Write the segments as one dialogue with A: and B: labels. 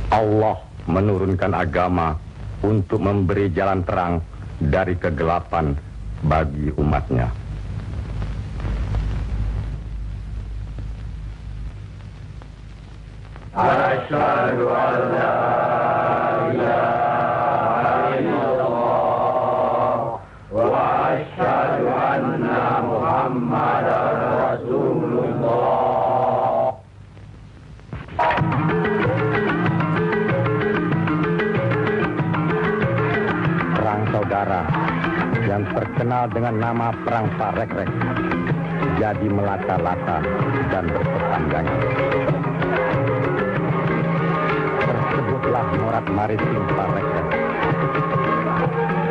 A: Allah menurunkan agama untuk memberi jalan terang dari kegelapan bagi umatnya. Asyhadu an la ilaha illallah wa asyhadu anna Muhammadar Rasulullah. Perang saudara yang terkenal dengan nama Perang Parekrek jadi melata-lata dan berkepanjangan. Tersebutlah Morat Maritim Parekrek.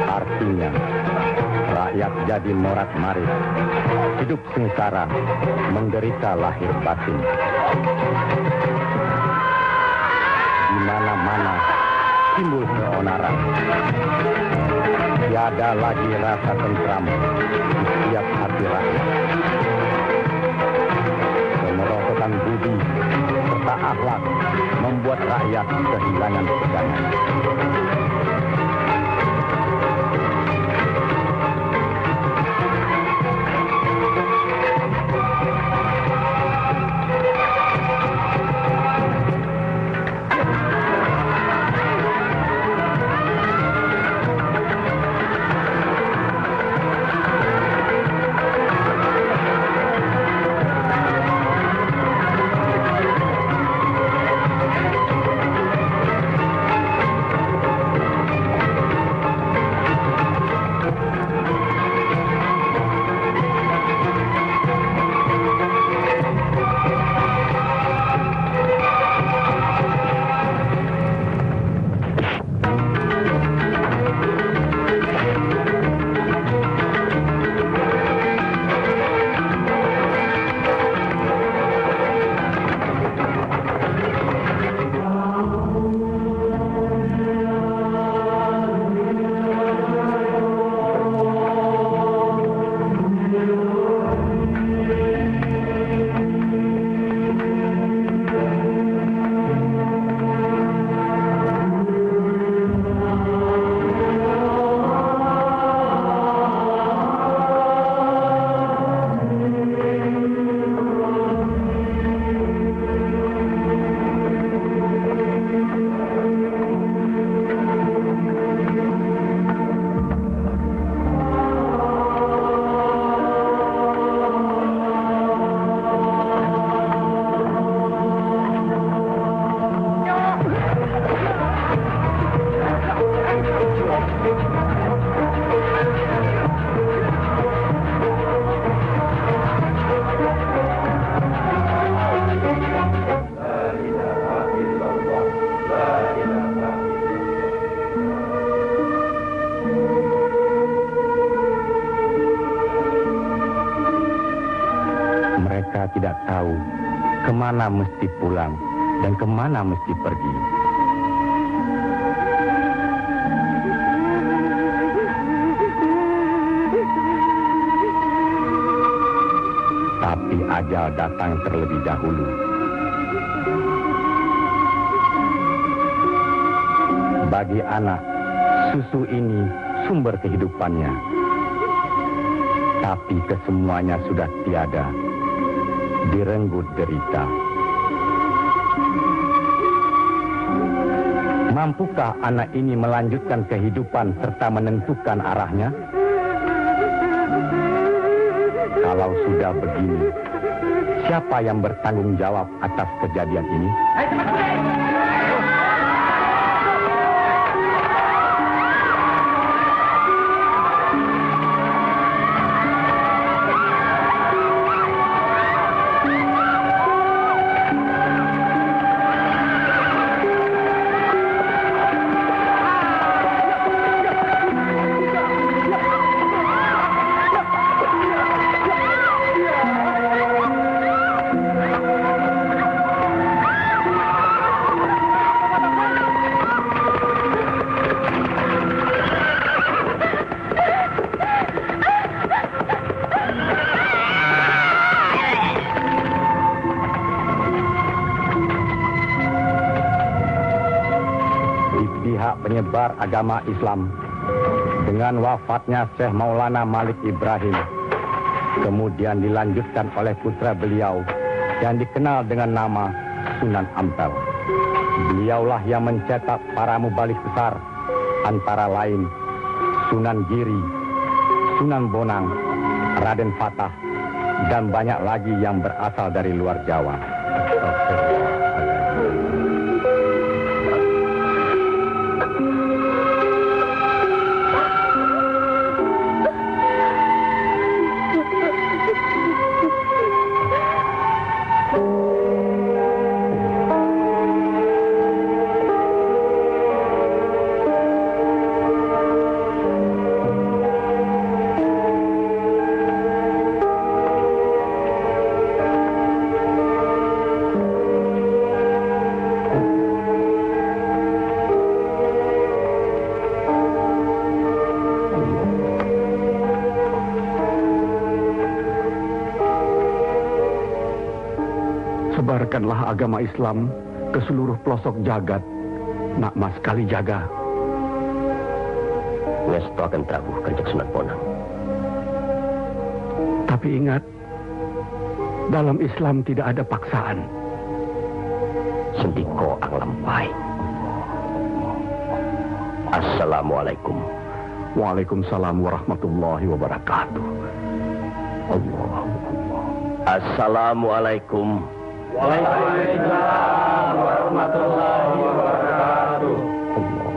A: Artinya, rakyat jadi morat marit, hidup sengsara, menderita lahir batin. Di mana-mana timbul keonaran. Tiada lagi rasa tentram di setiap hati rakyat. Kemerosotan budi serta akhlak membuat rakyat kehilangan pegangan. Tidak tahu kemana mesti pulang dan kemana mesti pergi. Tapi ajal datang terlebih dahulu. Bagi anak, susu ini sumber kehidupannya. Tapi kesemuanya sudah tiada. Direnggut derita. Mampukah anak ini melanjutkan kehidupan serta menentukan arahnya? Kalau sudah begini, siapa yang bertanggung jawab atas kejadian ini? pihak penyebar agama Islam. Dengan wafatnya Syekh Maulana Malik Ibrahim, kemudian dilanjutkan oleh putra beliau yang dikenal dengan nama Sunan Ampel. Beliaulah yang mencetak para mubalik besar, antara lain Sunan Giri, Sunan Bonang, Raden Fatah, dan banyak lagi yang berasal dari luar Jawa. Sebarkanlah agama Islam ke seluruh pelosok jagat, Nak Mas Kalijaga.
B: Ngesto akan Prabu Kanjeng Sunan Bonang.
A: Tapi ingat, dalam Islam tidak ada paksaan.
B: Sendiko ang lampai. Assalamualaikum.
A: Waalaikumsalam warahmatullahi wabarakatuh.
B: Allah. Assalamualaikum.
A: Waalaikumsalam warahmatullahi wabarakatuh.
B: Allah.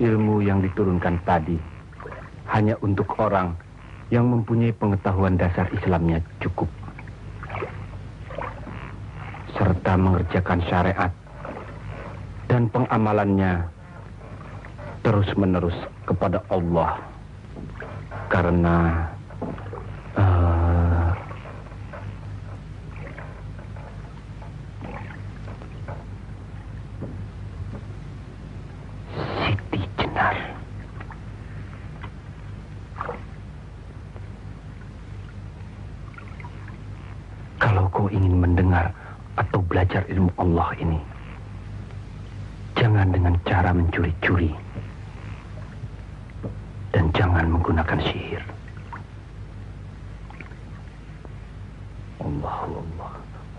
A: Ilmu yang diturunkan tadi hanya untuk orang yang mempunyai pengetahuan dasar Islamnya cukup, serta mengerjakan syariat dan pengamalannya terus-menerus kepada Allah. Karena
B: Siti Jenar.
A: kalau kau ingin mendengar atau belajar ilmu Allah ini, jangan dengan cara mencuri-curi. Dan jangan menggunakan sihir. Allahu Allah,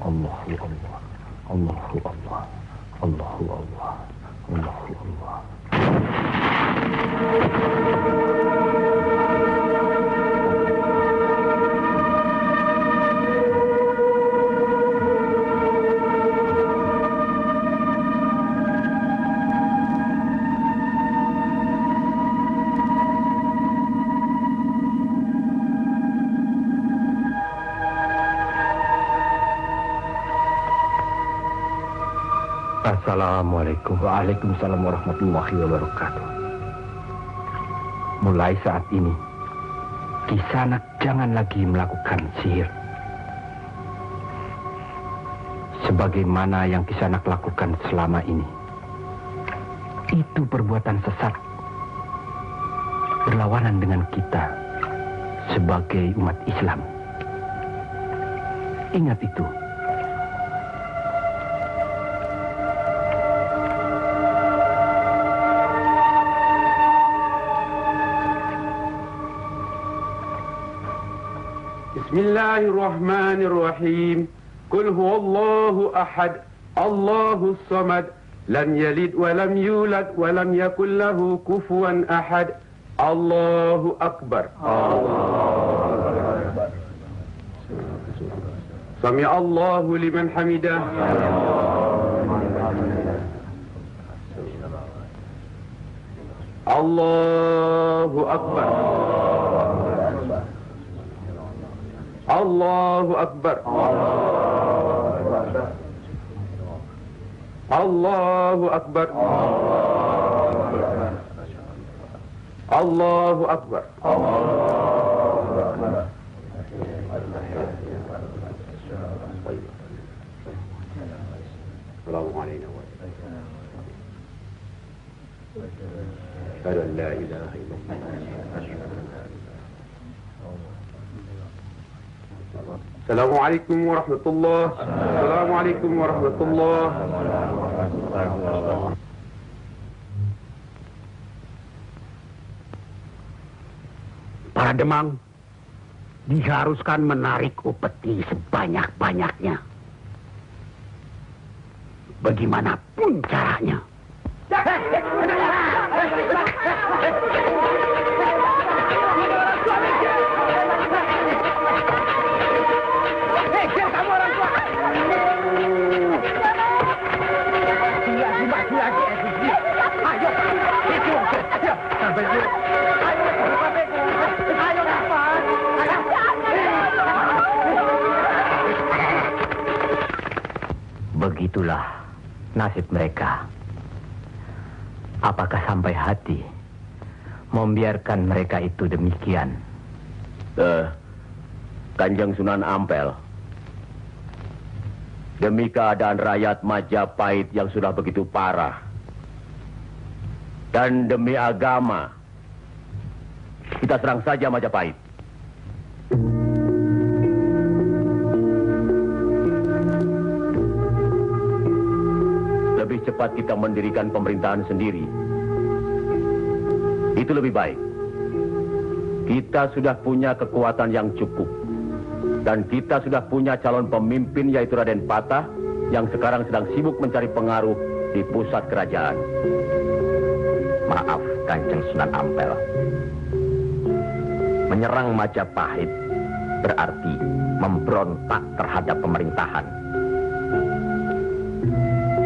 A: Allahu Allah, Allahu Allah, Allahu Allah, Allahu Allah. Assalamualaikum. Waalaikumsalam warahmatullahi wabarakatuh. Mulai saat ini, Kisanak jangan lagi melakukan sihir. Sebagaimana yang Kisanak lakukan selama ini. Itu perbuatan sesat. Berlawanan dengan kita sebagai umat Islam. Ingat itu.
C: Bismillahirrahmanirrahim. Qul huwallahu ahad, Allahus samad, lam yalid wa lam yulad wa lam yakul lahu kufuwan ahad. Allahu akbar. Allahu akbar. Sami Allahu liman hamidah. Allahu akbar. Allahu akbar. Allahu akbar. Allahu akbar. Assalamualaikum warahmatullahi wabarakatuh. أشهد أن لا إله إلا الله. السلام عليكم ورحمة الله. السلام عليكم ورحمة الله.
D: Para Demang diharuskan menarik upeti sebanyak-banyaknya. Bagaimanapun caranya.
B: Begitulah nasib mereka. Apakah sampai hati membiarkan mereka itu demikian? Kanjeng Sunan Ampel, demi keadaan rakyat Majapahit yang sudah begitu parah, dan demi agama, kita serang saja Majapahit. Lebih cepat kita mendirikan pemerintahan sendiri. Itu lebih baik. Kita sudah punya kekuatan yang cukup. Dan kita sudah punya calon pemimpin yaitu Raden Patah yang sekarang sedang sibuk mencari pengaruh di pusat kerajaan.
D: Maaf, Kanjeng Sunan Ampel. Menyerang Majapahit berarti memberontak terhadap pemerintahan.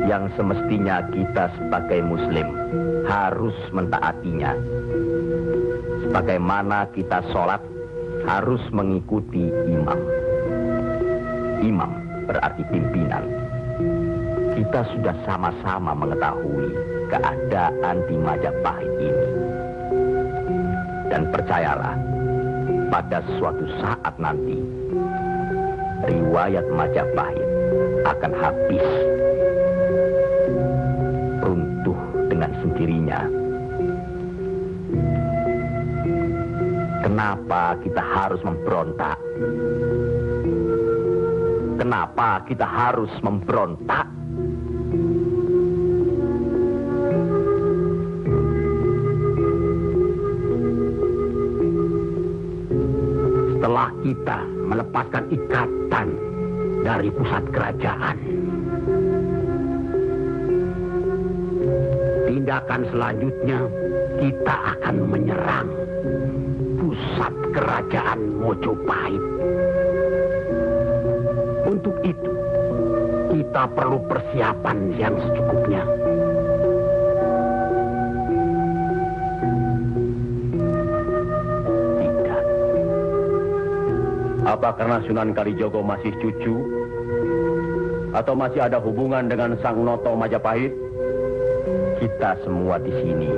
D: Yang semestinya kita sebagai Muslim harus mentaatinya. Sebagaimana kita sholat harus mengikuti imam. Imam berarti pimpinan. Kita sudah sama-sama mengetahui keadaan di Majapahit ini. Dan percayalah, pada suatu saat nanti, riwayat Majapahit akan habis. Runtuh dengan sendirinya. Kenapa kita harus memberontak? Kenapa kita harus memberontak? Setelah kita melepaskan ikatan dari pusat kerajaan, tindakan selanjutnya kita akan menyerang pusat kerajaan Mojopahit. Untuk itu, kita perlu persiapan yang secukupnya. Tidak.
B: Apa karena Sunan Kalijogo masih cucu? Atau masih ada hubungan dengan Sang Noto Majapahit?
D: Kita semua di sini,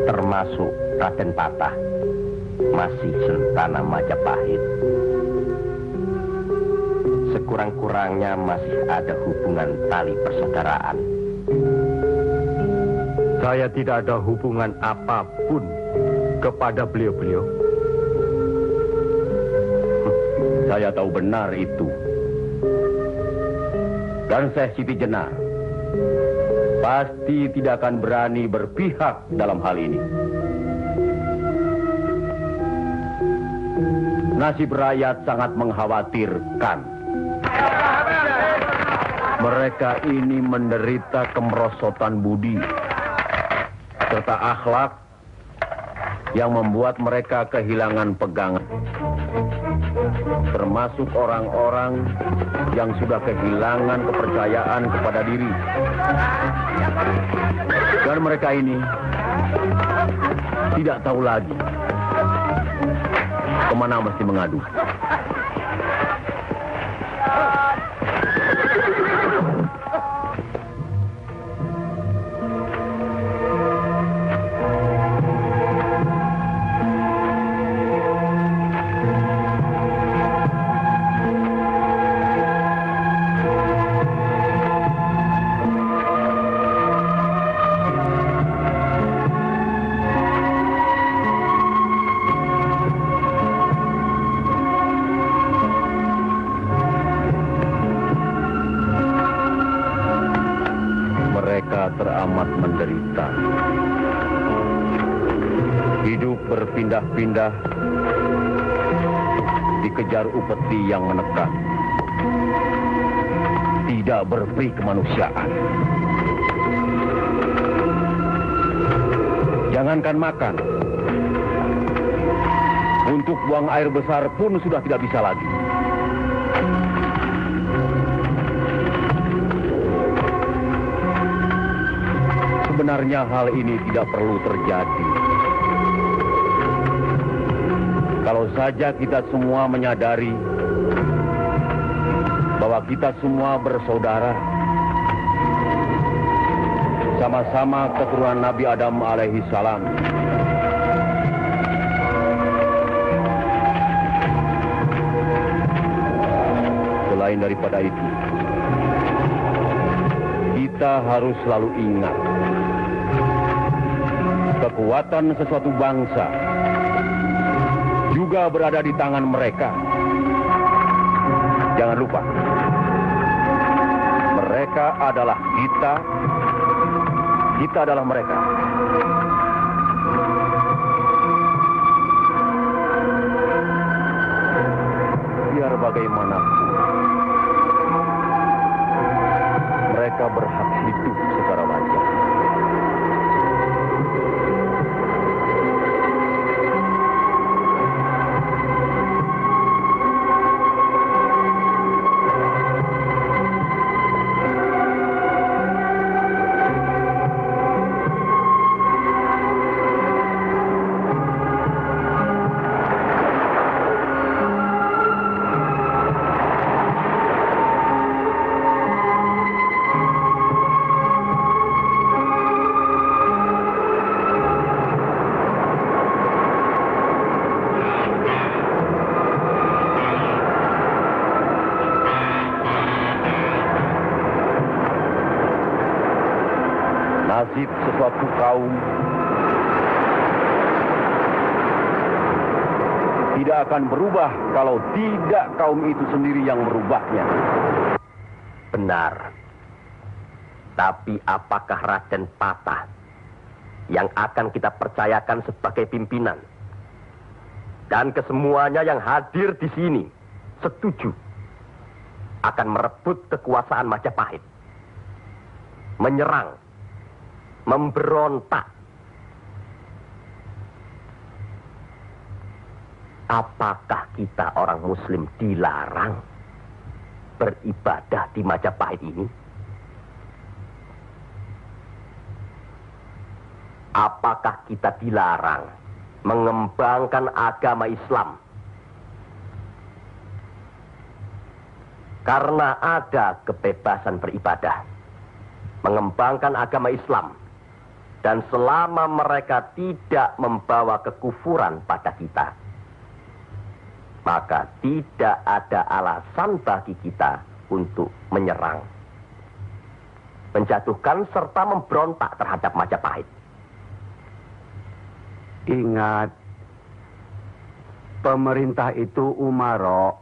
D: termasuk Raden Patah, masih sentana Majapahit. Sekurang-kurangnya masih ada hubungan tali persaudaraan.
A: Saya tidak ada hubungan apapun kepada beliau-beliau.
B: Saya tahu benar itu. Dan Syekh Siti Jenar pasti tidak akan berani berpihak dalam hal ini. Nasib rakyat sangat mengkhawatirkan. Mereka ini menderita kemerosotan budi serta akhlak yang membuat mereka kehilangan pegangan. Termasuk orang-orang yang sudah kehilangan kepercayaan kepada diri. Dan mereka ini tidak tahu lagi kemana mesti mengadu. Hidup berpindah-pindah, dikejar upeti yang menekan. Tidak berperi kemanusiaan. Jangankan makan, untuk buang air besar pun sudah tidak bisa lagi. Sebenarnya hal ini tidak perlu terjadi. Kalau saja kita semua menyadari bahwa kita semua bersaudara, sama-sama keturunan Nabi Adam alaihi salam. Selain daripada itu, kita harus selalu ingat kekuatan sesuatu bangsa juga berada di tangan mereka. Jangan lupa, mereka adalah kita, kita adalah mereka. Biar bagaimanapun, mereka berhak hidup secara wajar. Nasib sesuatu kaum tidak akan berubah kalau tidak kaum itu sendiri yang merubahnya.
E: Benar. Tapi apakah Raden Patah yang akan kita percayakan sebagai pimpinan? Dan kesemuanya yang hadir di sini setuju akan merebut kekuasaan Majapahit, menyerang, memberontak. Apakah kita orang Muslim dilarang beribadah di Majapahit ini? Apakah kita dilarang mengembangkan agama Islam? Karena ada kebebasan beribadah, mengembangkan agama Islam. Dan selama mereka tidak membawa kekufuran pada kita, maka tidak ada alasan bagi kita untuk menyerang, menjatuhkan serta memberontak terhadap Majapahit.
F: Ingat, pemerintah itu umaro,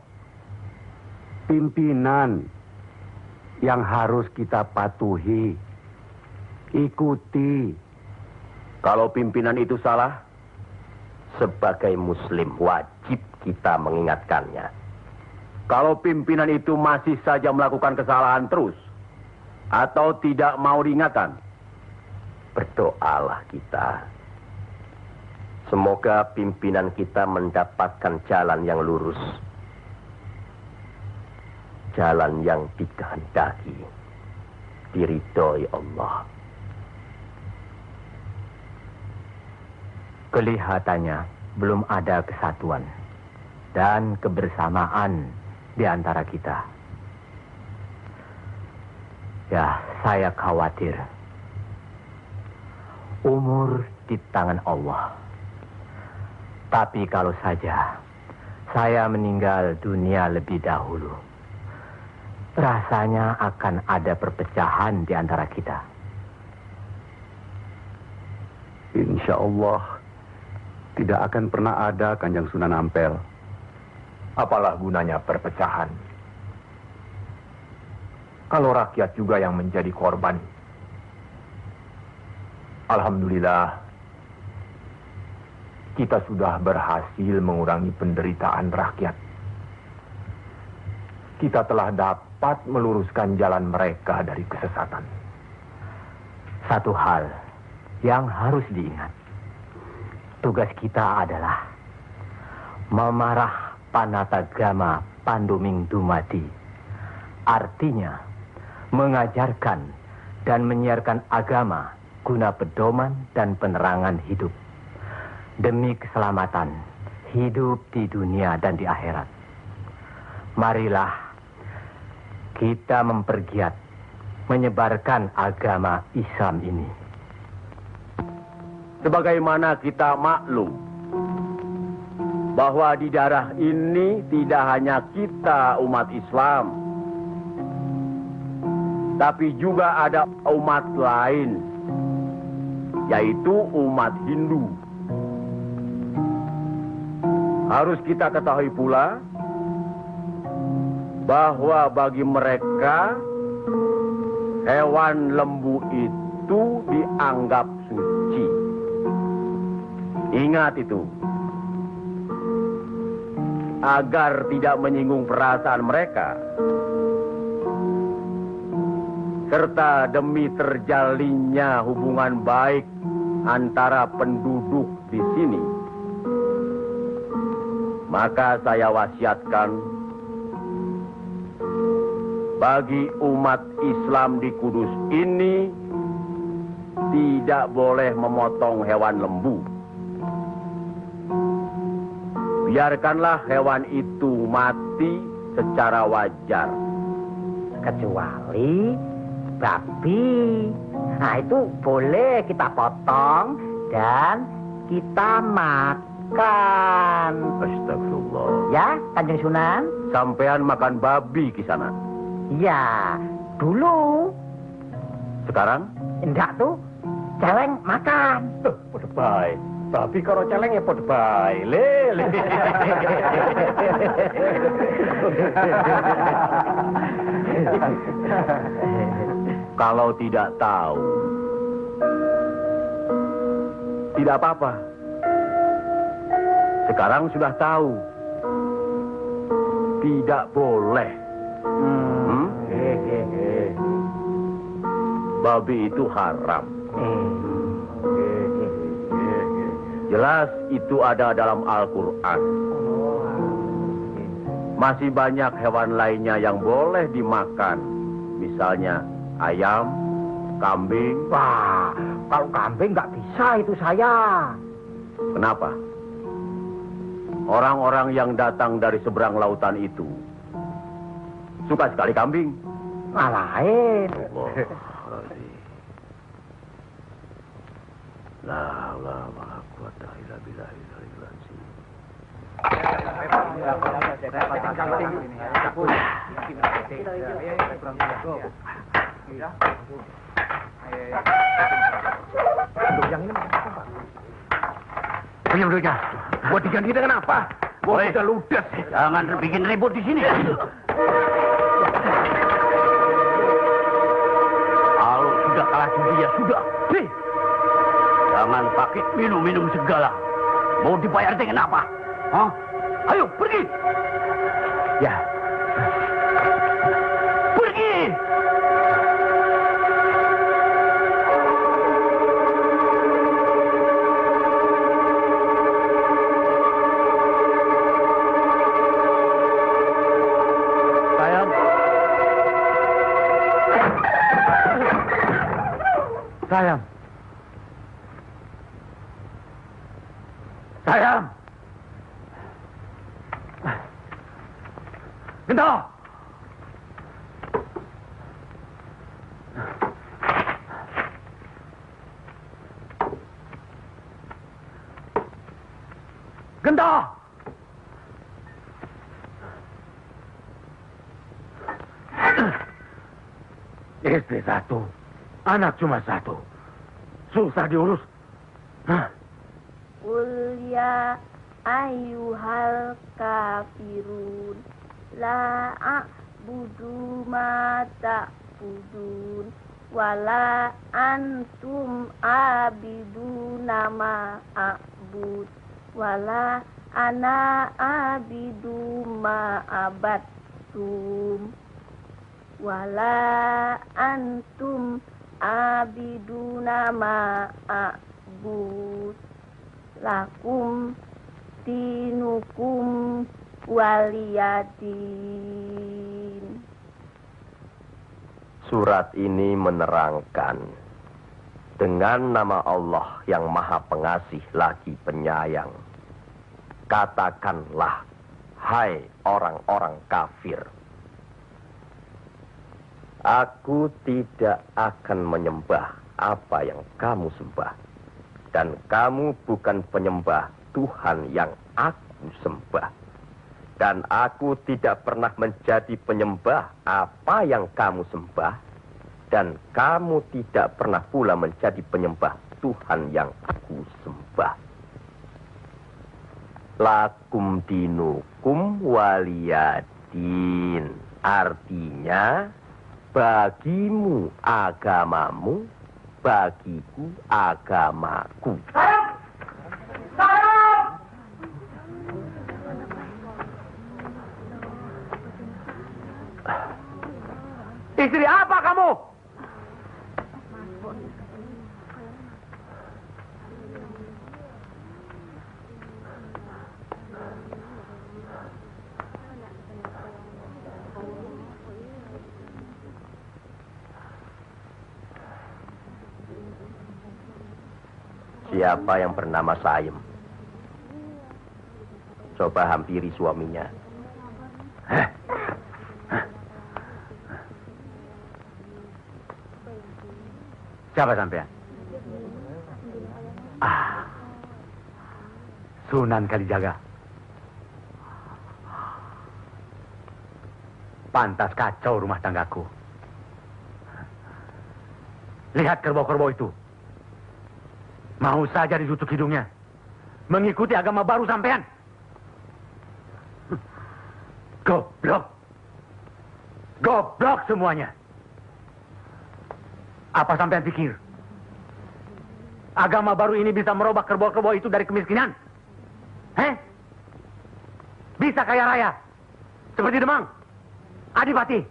F: pimpinan yang harus kita patuhi, ikuti.
E: Kalau pimpinan itu salah, sebagai Muslim wajib kita mengingatkannya.
B: Kalau pimpinan itu masih saja melakukan kesalahan terus, atau tidak mau diingatkan,
E: berdoalah kita. Semoga pimpinan kita mendapatkan jalan yang lurus, jalan yang dikehendaki, diridhoi Allah.
G: Kelihatannya belum ada kesatuan dan kebersamaan di antara kita. Ya, saya khawatir. Umur di tangan Allah. Tapi kalau saja saya meninggal dunia lebih dahulu, rasanya akan ada perpecahan di antara kita.
F: Insya Allah tidak akan pernah ada, Kanjeng Sunan Ampel.
H: Apalah gunanya perpecahan kalau rakyat juga yang menjadi korban? Alhamdulillah, kita sudah berhasil mengurangi penderitaan rakyat. Kita telah dapat meluruskan jalan mereka dari kesesatan.
G: Satu hal yang harus diingat. Tugas kita adalah memarah panatagama panduming dumadi. Artinya, mengajarkan dan menyiarkan agama guna pedoman dan penerangan hidup. Demi keselamatan hidup di dunia dan di akhirat. Marilah kita mempergiat menyebarkan agama Islam ini.
B: Sebagaimana kita maklum bahwa di daerah ini tidak hanya kita umat Islam, tapi juga ada umat lain, yaitu umat Hindu. Harus kita ketahui pula bahwa bagi mereka hewan lembu itu dianggap suci. Ingat itu. Agar tidak menyinggung perasaan mereka, serta demi terjalinnya hubungan baik antara penduduk di sini, maka saya wasiatkan bagi umat Islam di Kudus ini tidak boleh memotong hewan lembu. Biarkanlah hewan itu mati secara wajar.
I: Kecuali babi. Nah, itu boleh kita potong dan kita makan.
B: Astagfirullah.
I: Ya, Kanjeng Sunan?
B: Sampean makan babi Kisana?
I: Ya, dulu.
B: Sekarang?
I: Enggak tuh, celeng makan.
H: Podo bae. Babi karo celeng ya podo bae. Le.
B: Kalau tidak tahu, tidak apa-apa. Sekarang sudah tahu. Tidak boleh. Babi itu haram. Jelas itu ada dalam Al-Quran. Masih banyak hewan lainnya yang boleh dimakan. Misalnya ayam, kambing.
I: Wah, kalau kambing nggak bisa itu saya.
B: Kenapa? Orang-orang yang datang dari seberang lautan itu suka sekali kambing.
I: Lain.
B: La quwata illa billah.
D: Penyembuhnya, buat diganti dengan apa? Buat udah ludes. Jangan bikin ribut di sini. Kalau sudah kalah judi ya sudah. Nih, jangan pakai minum-minum segala. Mau dibayar dengan apa? Hah? Ayo pergi. Ya. Pergi.
B: Sayang.
D: Sayang. Gento. Gento. Istri satu, anak cuma satu. Susah diurus. Hah?
J: Qul ya ayyuhal kafirun la a'budu ma ta'budun wala antum abiduna ma a'bud wala ana abidu ma abattum wala antum abiduna ma a'bud lakum dinukum waliyadin.
E: Surat ini menerangkan dengan nama Allah yang Maha Pengasih lagi Penyayang. Katakanlah, hai orang-orang kafir, aku tidak akan menyembah apa yang kamu sembah, dan kamu bukan penyembah Tuhan yang aku sembah, dan aku tidak pernah menjadi penyembah apa yang kamu sembah, dan kamu tidak pernah pula menjadi penyembah Tuhan yang aku sembah. Lakum dinukum waliyadin. Artinya, bagimu agamamu, bagiku agamaku.
D: Istri apa kamu?
E: Siapa yang bernama Saim? Coba hampiri suaminya.
D: Siapa sampean? Sunan Kalijaga. Pantas kacau rumah tanggaku. Lihat kerbau-kerbau itu. Mau saja ditutup hidungnya. Mengikuti agama baru sampean. Goblok. Goblok semuanya. Apa sampean pikir? Agama baru ini bisa merubah kerbau-kerbau itu dari kemiskinan? Bisa kaya raya? Seperti Demang? Adipati?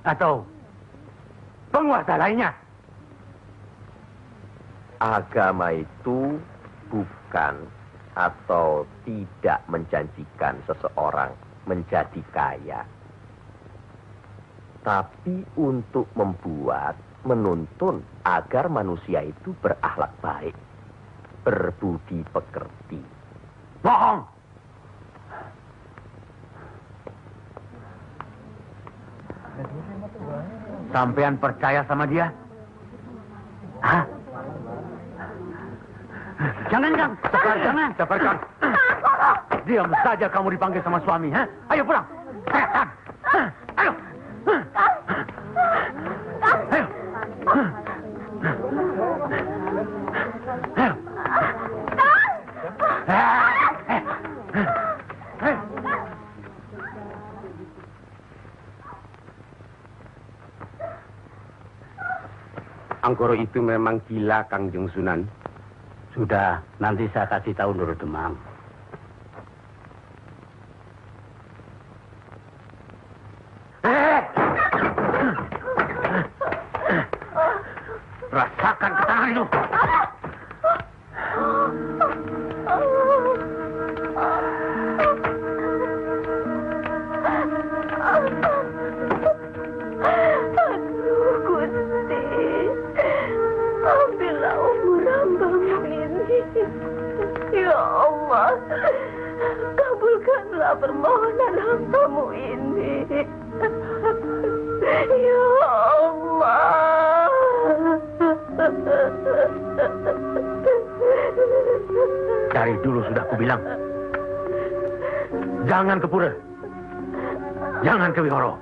D: Atau penguasa lainnya?
E: Agama itu bukan atau tidak menjanjikan seseorang menjadi kaya, tapi untuk membuat, menuntun agar manusia itu berakhlak baik, berbudi pekerti.
D: Bohong! Sampean percaya sama dia? Hah? Jangan, Kang. Jangan. Sabarkan. Diam saja kamu dipanggil sama suami. Ayo pulang. Ayo. Ayo.
C: Anggoro itu memang gila, Kangjeng Sunan.
D: Sudah, nanti saya kasih tahu Nur Demang. Rasakan ketangan itu.
J: Kabulkanlah permohonan hambamu ini. Ya Allah.
D: Dari dulu sudah kubilang. Jangan ke pura. Jangan ke wihoro.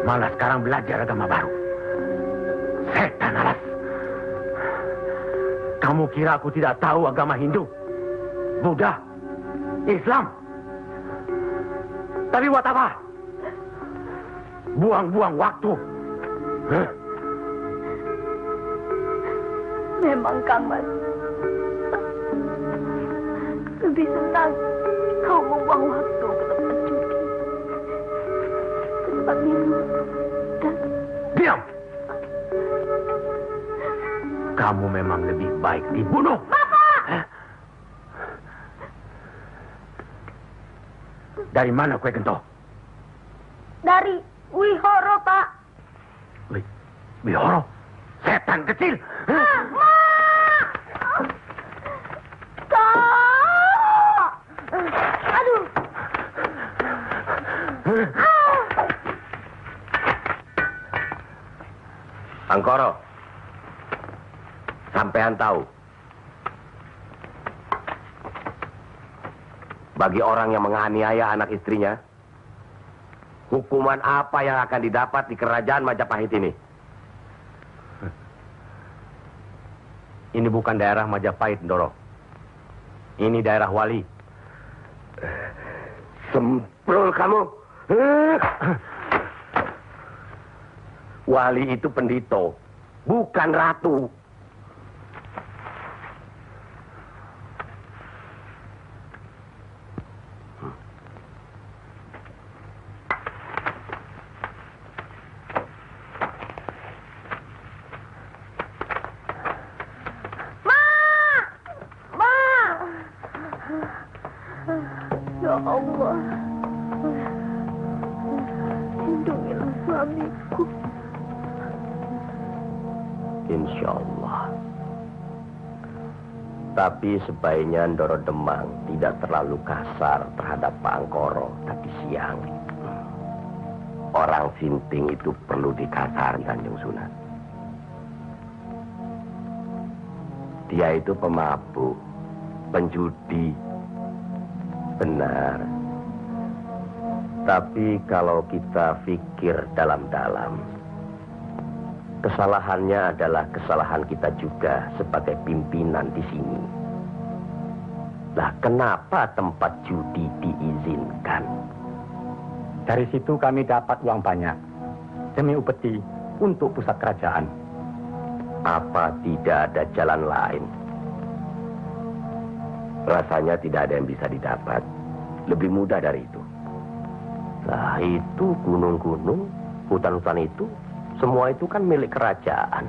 D: Malah sekarang belajar agama baru. Setan alas. Kamu kira aku tidak tahu agama Hindu, Buddha, Islam? Tapi buat apa? Buang-buang waktu.
J: Memang, Kang Mas. lebih senang kau membuang waktu ke tempat judi, ke tempat minum, dan...
D: Diam! Kamu memang lebih baik dibunuh.
J: Bapak!
D: Dari mana kue gento?
J: Dari Wihoro, Pak.
D: Wihoro? Setan kecil!
J: Aduh!
E: Angkoro, sampean tahu, bagi orang yang menganiaya anak istrinya, hukuman apa yang akan didapat di kerajaan Majapahit ini?
A: Ini bukan daerah Majapahit, Ndoro. Ini daerah Wali.
E: Semprol kamu. Wali itu pendito, bukan ratu.
J: Ya Allah, lindungilah suamiku.
E: Insya Allah. Tapi sebaiknya Ndoro Demang tidak terlalu kasar terhadap Pak Angkoro tadi siang. Orang sinting itu perlu dikasarin, Kanjeng Sunan. Dia itu pemabuk, penjudi. Benar. Tapi kalau kita pikir dalam-dalam, kesalahannya adalah kesalahan kita juga sebagai pimpinan di sini. Lah, kenapa tempat judi diizinkan?
A: Dari situ kami dapat uang banyak demi upeti untuk pusat kerajaan.
E: Apa tidak ada jalan lain? Rasanya tidak ada yang bisa didapat. Lebih mudah dari itu. Nah, itu gunung-gunung, hutan-hutan itu, semua itu kan milik kerajaan.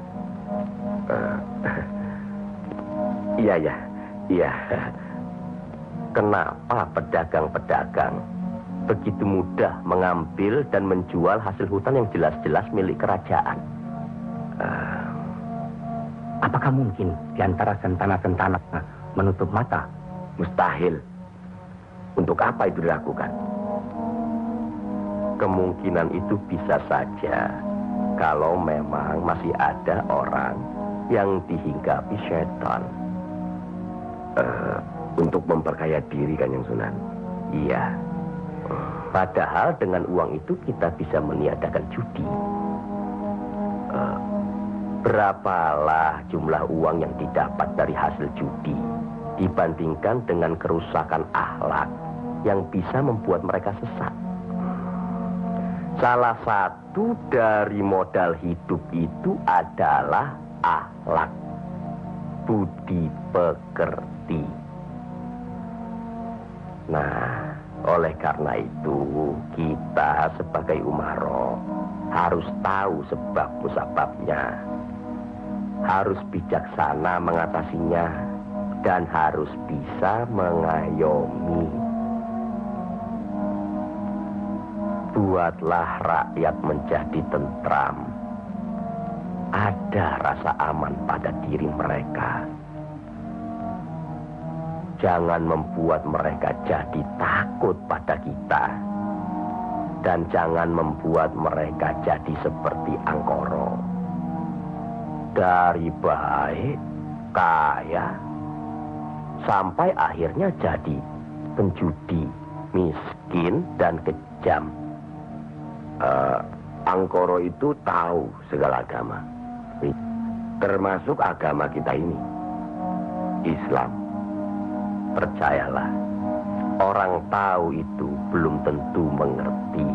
E: Iya. Kenapa pedagang-pedagang begitu mudah mengambil dan menjual hasil hutan yang jelas-jelas milik kerajaan?
A: Apakah mungkin di antara sentana-sentana menutup mata?
E: Mustahil. Untuk apa itu dilakukan? Kemungkinan itu bisa saja kalau memang masih ada orang yang dihinggapi setan. Untuk memperkaya diri, Kanjeng Sunan. Iya. Padahal dengan uang itu kita bisa meniadakan judi. Berapalah jumlah uang yang didapat dari hasil judi dibandingkan dengan kerusakan akhlak yang bisa membuat mereka sesat. Salah satu dari modal hidup itu adalah akhlak, budi pekerti. Nah, oleh karena itu kita sebagai umaro harus tahu sebab musababnya, harus bijaksana mengatasinya, dan harus bisa mengayomi. Buatlah rakyat menjadi tentram. Ada rasa aman pada diri mereka. Jangan membuat mereka jadi takut pada kita. Dan jangan membuat mereka jadi seperti Angkoro. Dari baik, kaya, sampai akhirnya jadi penjudi, miskin, dan kejam. Angkoro itu tahu segala agama, termasuk agama kita ini, Islam. Percayalah, orang tahu itu belum tentu mengerti.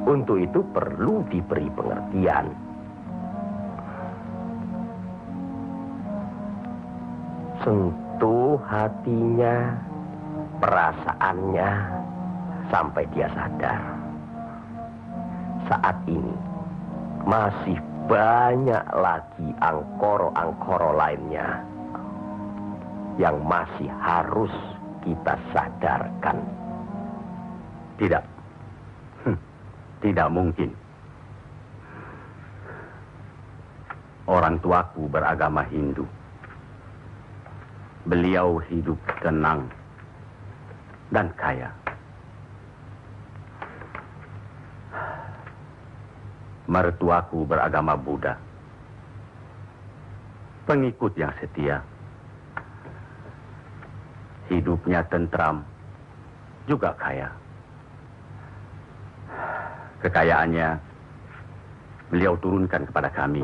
E: Untuk itu perlu diberi pengertian. sentuh hatinya, perasaannya, sampai dia sadar. Saat ini masih banyak lagi angkoro-angkoro lainnya yang masih harus kita sadarkan.
F: Tidak. Tidak mungkin. Orang tuaku beragama Hindu. Beliau hidup tenang dan kaya. Mertuaku beragama Buddha. Pengikut yang setia. Hidupnya tentram, juga kaya. Kekayaannya beliau turunkan kepada kami.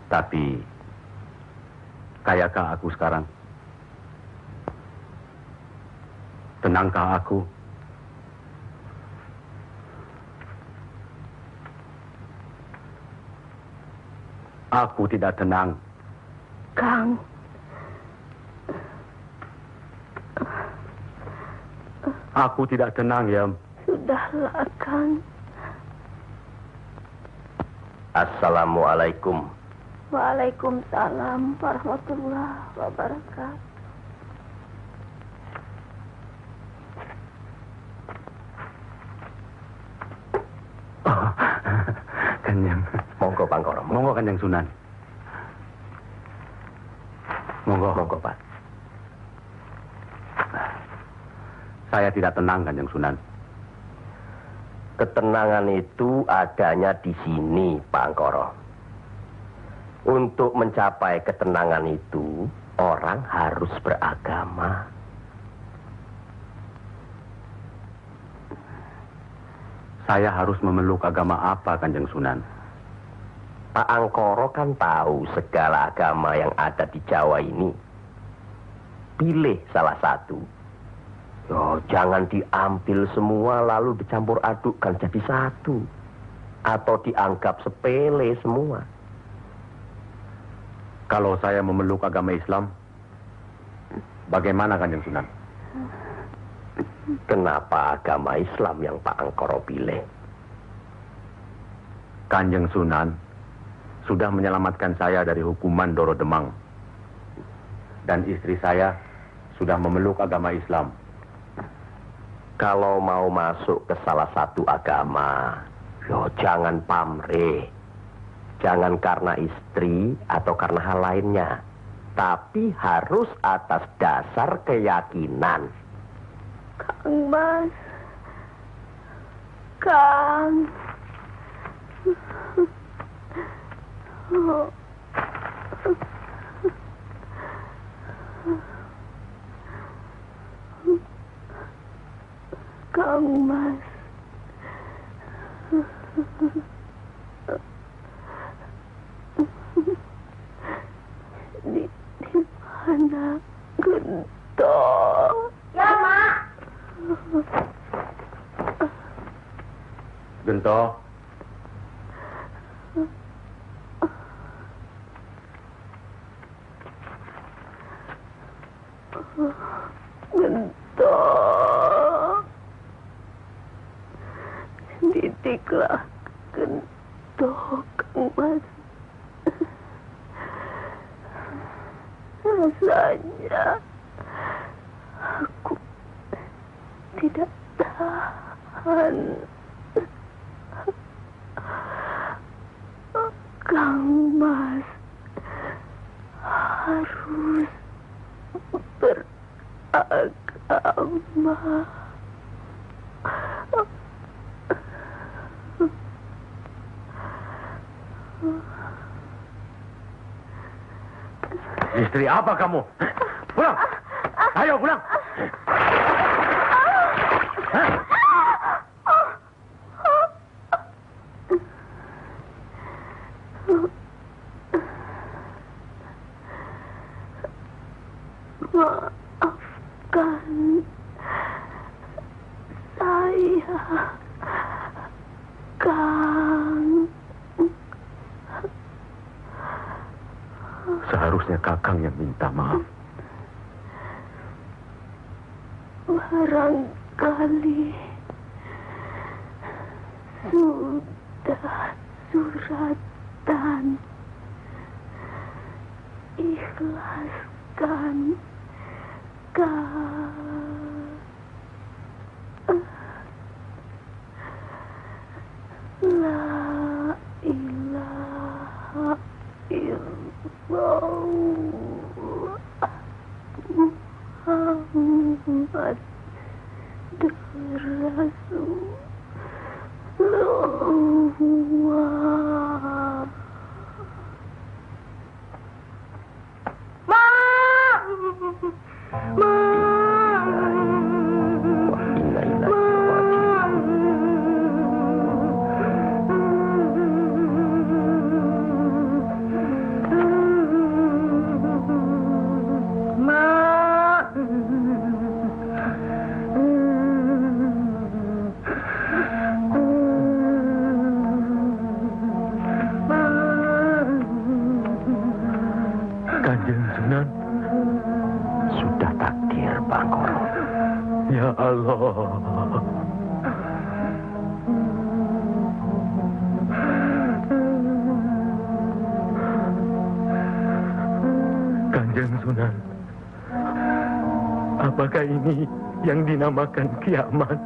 F: Tapi, kayakah aku sekarang? Tenangkah aku? Aku tidak tenang.
J: Kang.
F: Aku tidak tenang, ya.
J: Sudahlah, Kang.
E: Assalamualaikum.
J: Waalaikumsalam warahmatullahi wabarakatuh.
F: Oh, Kanjeng.
E: Monggo, Pangkoro.
F: Monggo, Kanjeng Sunan. Monggo.
E: Monggo, Pak.
F: Saya tidak tenang, Kanjeng Sunan.
E: Ketenangan itu adanya di sini, Pak Angkoro. Untuk mencapai ketenangan itu, orang harus beragama.
F: Saya harus memeluk agama apa, Kanjeng Sunan?
E: Pak Angkoro kan tahu segala agama yang ada di Jawa ini. Pilih salah satu. Yo, jangan diambil semua lalu dicampur adukkan jadi satu. Atau dianggap sepele semua.
F: Kalau saya memeluk agama Islam, bagaimana, Kanjeng Sunan?
E: Kenapa agama Islam yang Pak Angkoro pilih?
F: Kanjeng Sunan sudah menyelamatkan saya dari hukuman Doro Demang. Dan istri saya sudah memeluk agama Islam.
E: Kalau mau masuk ke salah satu agama, yo jangan pamrih. Jangan karena istri atau karena hal lainnya. Tapi harus atas dasar keyakinan.
J: Kang Mas. Kang. Oh. Kang Mas. Di mana Gento?
K: Ya, Mak.
F: Gento.
J: Gento. Didiklah Gento, Kang Mas. Rasanya aku tidak tahan. Kang Mas harus beragama.
F: Istri apa kamu? Pulang! Ayo pulang!
J: Maafkan saya, Kang.
F: Seharusnya Kakang yang minta maaf.
J: Barangkali sudah suratan. Ikhlaskan La ilaha illallah Muhammad Rasulullah.
F: Kanjeng Sunan,
E: Sudah takdir, Bangkoro.
F: ya Allah. Kanjeng Sunan, apakah ini yang dinamakan kiamat?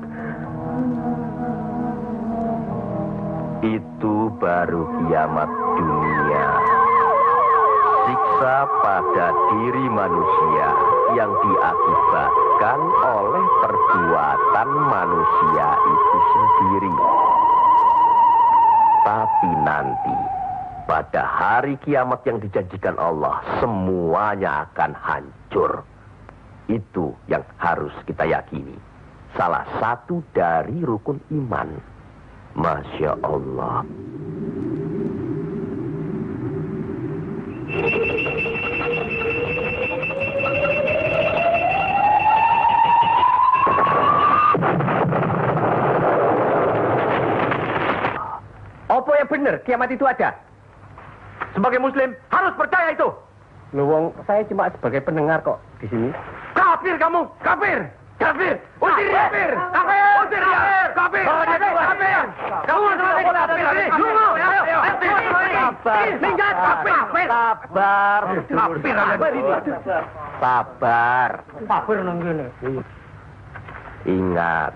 E: Itu baru kiamat dunia. Siksa pada diri manusia yang diakibatkan oleh perbuatan manusia itu sendiri. Tapi nanti, pada hari kiamat yang dijanjikan Allah, semuanya akan hancur. Itu yang harus kita yakini. Salah satu dari rukun iman. Masya Allah.
G: Apa yang benar kiamat itu ada? Sebagai muslim harus percaya itu. Luwung, saya cuma sebagai pendengar kok di sini. Kafir kamu, kafir. Kafir, usir kafir. Kafir, usir kafir. Kafir, kafir. Kamu sebagai kafir. Minggat kafir.
E: Sabar.
G: Kafir apa ini?
E: Sabar.
G: Kafir nang ngene.
E: Ingat.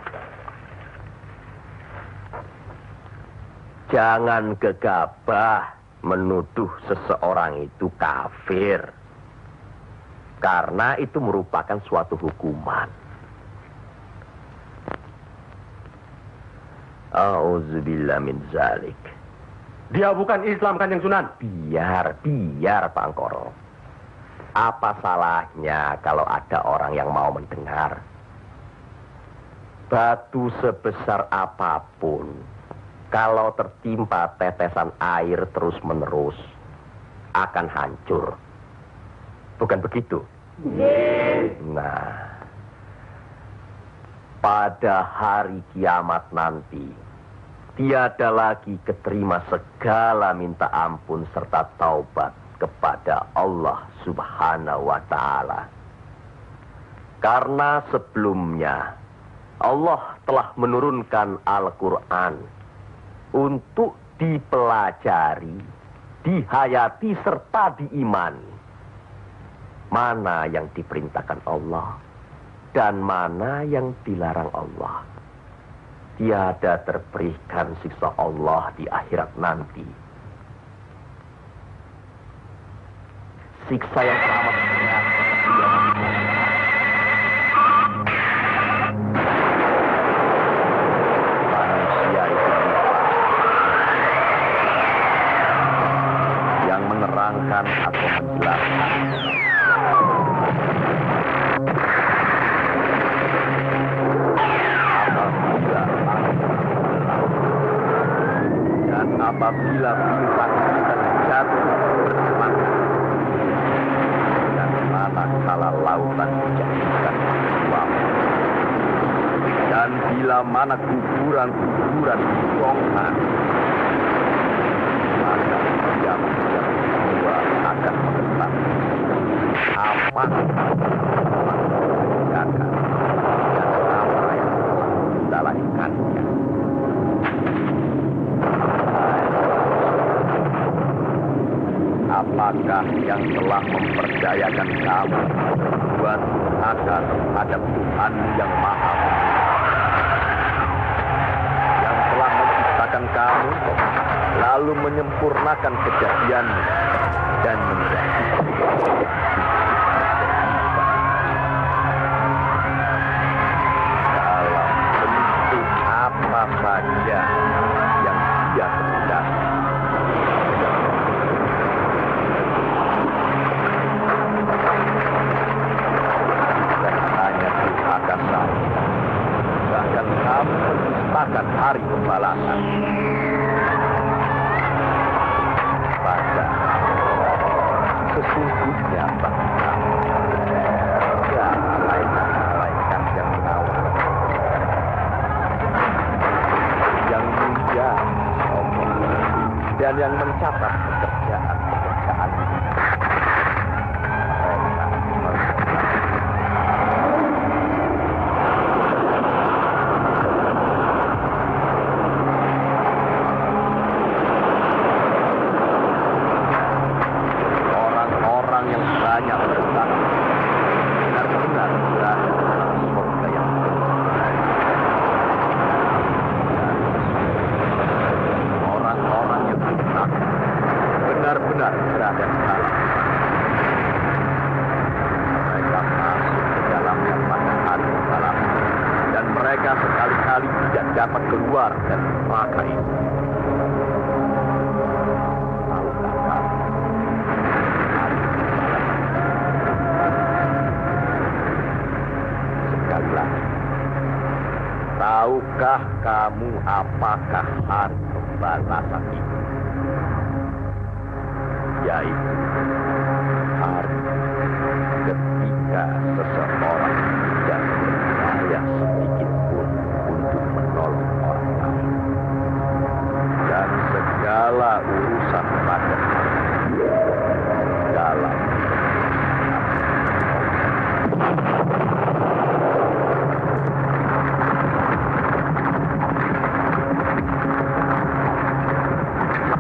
E: Jangan gegabah menuduh seseorang itu kafir. Karena itu merupakan suatu hukuman. A'udzubillah min zalik.
G: Dia bukan Islam, Kanjeng Sunan.
E: Biar Bangkoro. Apa salahnya kalau ada orang yang mau mendengar? Batu sebesar apapun, kalau tertimpa tetesan air terus-menerus, akan hancur. Bukan begitu? Nah, pada hari kiamat nanti, tiada lagi keterima segala minta ampun serta taubat kepada Allah Subhanahu wa Ta'ala. Karena sebelumnya Allah telah menurunkan Al-Quran untuk dipelajari, dihayati serta diimani. Mana yang diperintahkan Allah dan mana yang dilarang Allah. Tiada terberikan siksa Allah di akhirat nanti. Siksa yang teramat berat. Manusia itu yang menerangkan atau menjelaskan. Apabila bintang-bintang jatuh berteman dan manakala lautan dijadikan uap, dan bila mana kuburan-kuburan dibongkar, maka dia berdua akan mengetah. Apa yang akan Apakah yang telah memperdayakan kamu buat akan terhadap Tuhan yang Maha Kuasa, yang telah menciptakan kamu, lalu menyempurnakan kejadianmu dan dalam bentuk apa saja yang Dia kehendaki. Bahkan kamu menciptakan hari pembalasan. Pada sesungguhnya bangsa ya malaikat yang mengawal, yang mulia dan yang mencatat pekerjaan benar-benar berada di dalam. Mereka masuk ke dalamnya pada hari pembalasan, dan mereka sekali-kali tidak dapat keluar dari neraka itu. Tahukah kamu? Sekali lagi, tahukah kamu apakah hari pembalasan itu? Yaitu hari ketika seseorang tidak berdaya sedikit pun untuk menolong orang lain, dan segala urusan pada dalam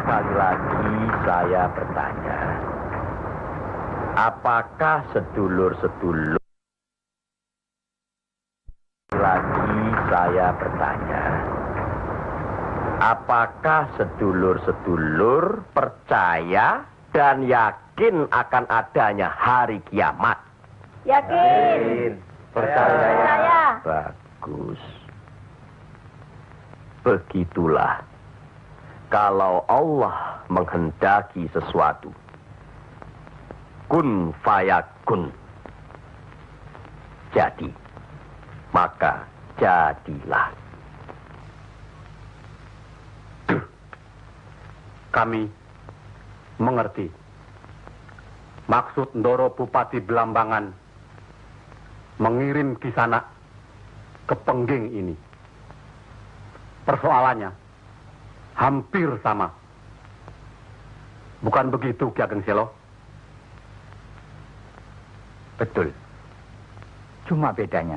E: sekali lagi saya bertanya, apakah sedulur-sedulur? Lagi saya bertanya, apakah sedulur-sedulur percaya dan yakin akan adanya hari kiamat?
K: Yakin.
E: Percaya. Bagus. Begitulah. Kalau Allah menghendaki sesuatu, kun fayakun, jadi, maka jadilah.
A: Kami mengerti maksud Ndoro Bupati Belambangan mengirim Kisanak ke Pengging ini. Persoalannya hampir sama. Bukan begitu, Ki Ageng Selo?
I: Betul. Cuma bedanya,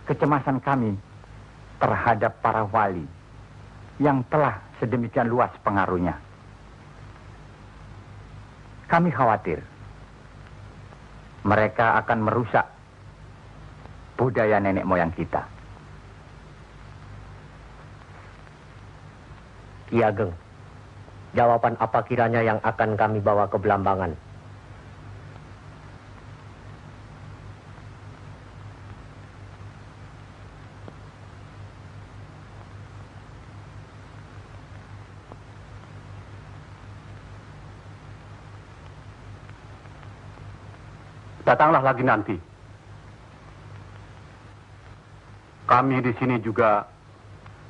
I: kecemasan kami terhadap para wali yang telah sedemikian luas pengaruhnya. Kami khawatir mereka akan merusak budaya nenek moyang kita.
L: Ki Ageng, jawaban apa kiranya yang akan kami bawa ke Belambangan?
A: Datanglah lagi nanti. Kami di sini juga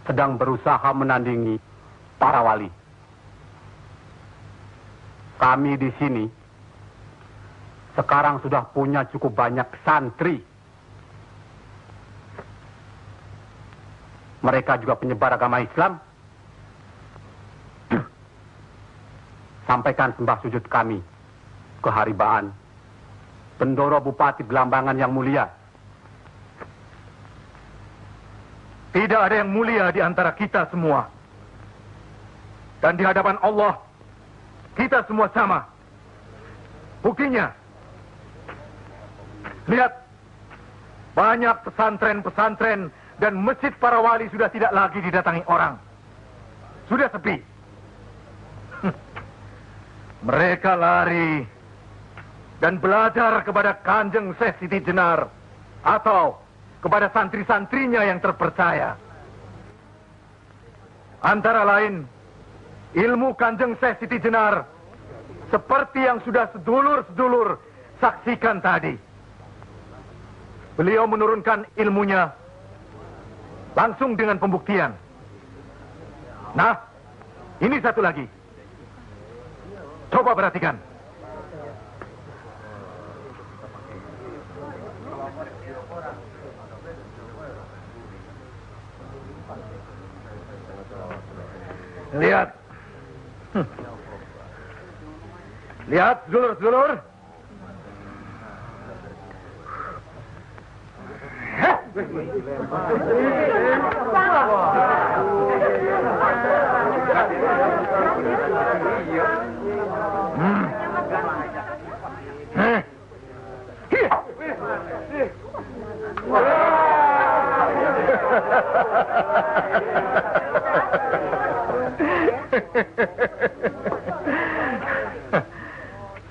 A: sedang berusaha menandingi para wali. Kami di sini sekarang sudah punya cukup banyak santri. Mereka juga penyebar agama Islam. Sampaikan sembah sujud kami ke haribaan Bendoro Bupati Belambangan yang mulia.
M: Tidak ada yang mulia di antara kita semua. Dan di hadapan Allah, kita semua sama. Buktinya, lihat, banyak pesantren-pesantren dan masjid para wali sudah tidak lagi didatangi orang. Sudah sepi. Mereka lari dan belajar kepada Kanjeng Syekh Siti Jenar atau kepada santri-santrinya yang terpercaya. Antara lain, ilmu Kanjeng Syekh Siti Jenar seperti yang sudah sedulur-sedulur saksikan tadi. Beliau menurunkan ilmunya langsung dengan pembuktian. Nah, ini satu lagi. Coba perhatikan. Lihat. Lihat, sedulur-sedulur.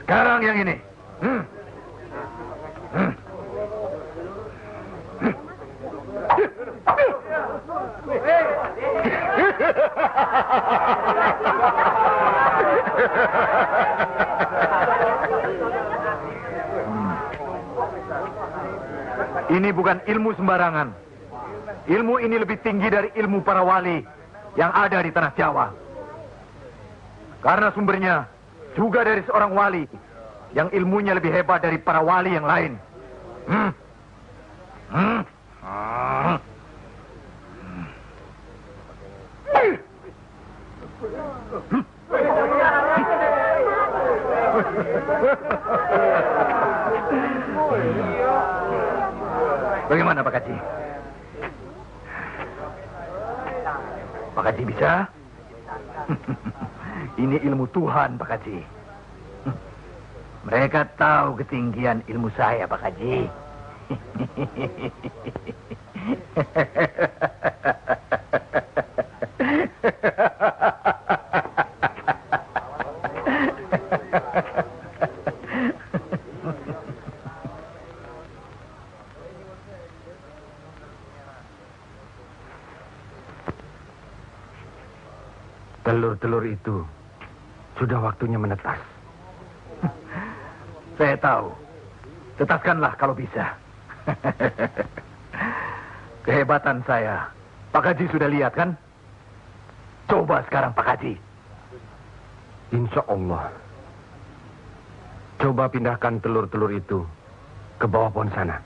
M: Sekarang yang ini. Ini bukan ilmu sembarangan. Ilmu ini lebih tinggi dari ilmu para wali yang ada di tanah Jawa. Karena sumbernya juga dari seorang wali yang ilmunya lebih hebat dari para wali yang lain. Bagaimana Pak Haji? Pak Haji bisa? Ini ilmu Tuhan, Pak Haji. Mereka tahu ketinggian ilmu saya, Pak Haji. Telur-telur itu sudah waktunya menetas. Saya tahu. Tetaskanlah kalau bisa. Kehebatan saya. Pak Haji sudah lihat kan? Coba sekarang Pak Haji.
A: Insya Allah. Coba pindahkan telur-telur itu ke bawah pohon sana.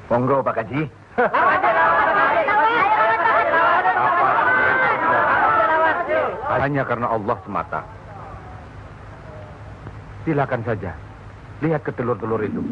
M: Monggo Pak Haji.
A: Hanya karena Allah semata. Silakan saja. Lihat ke telur-telur itu.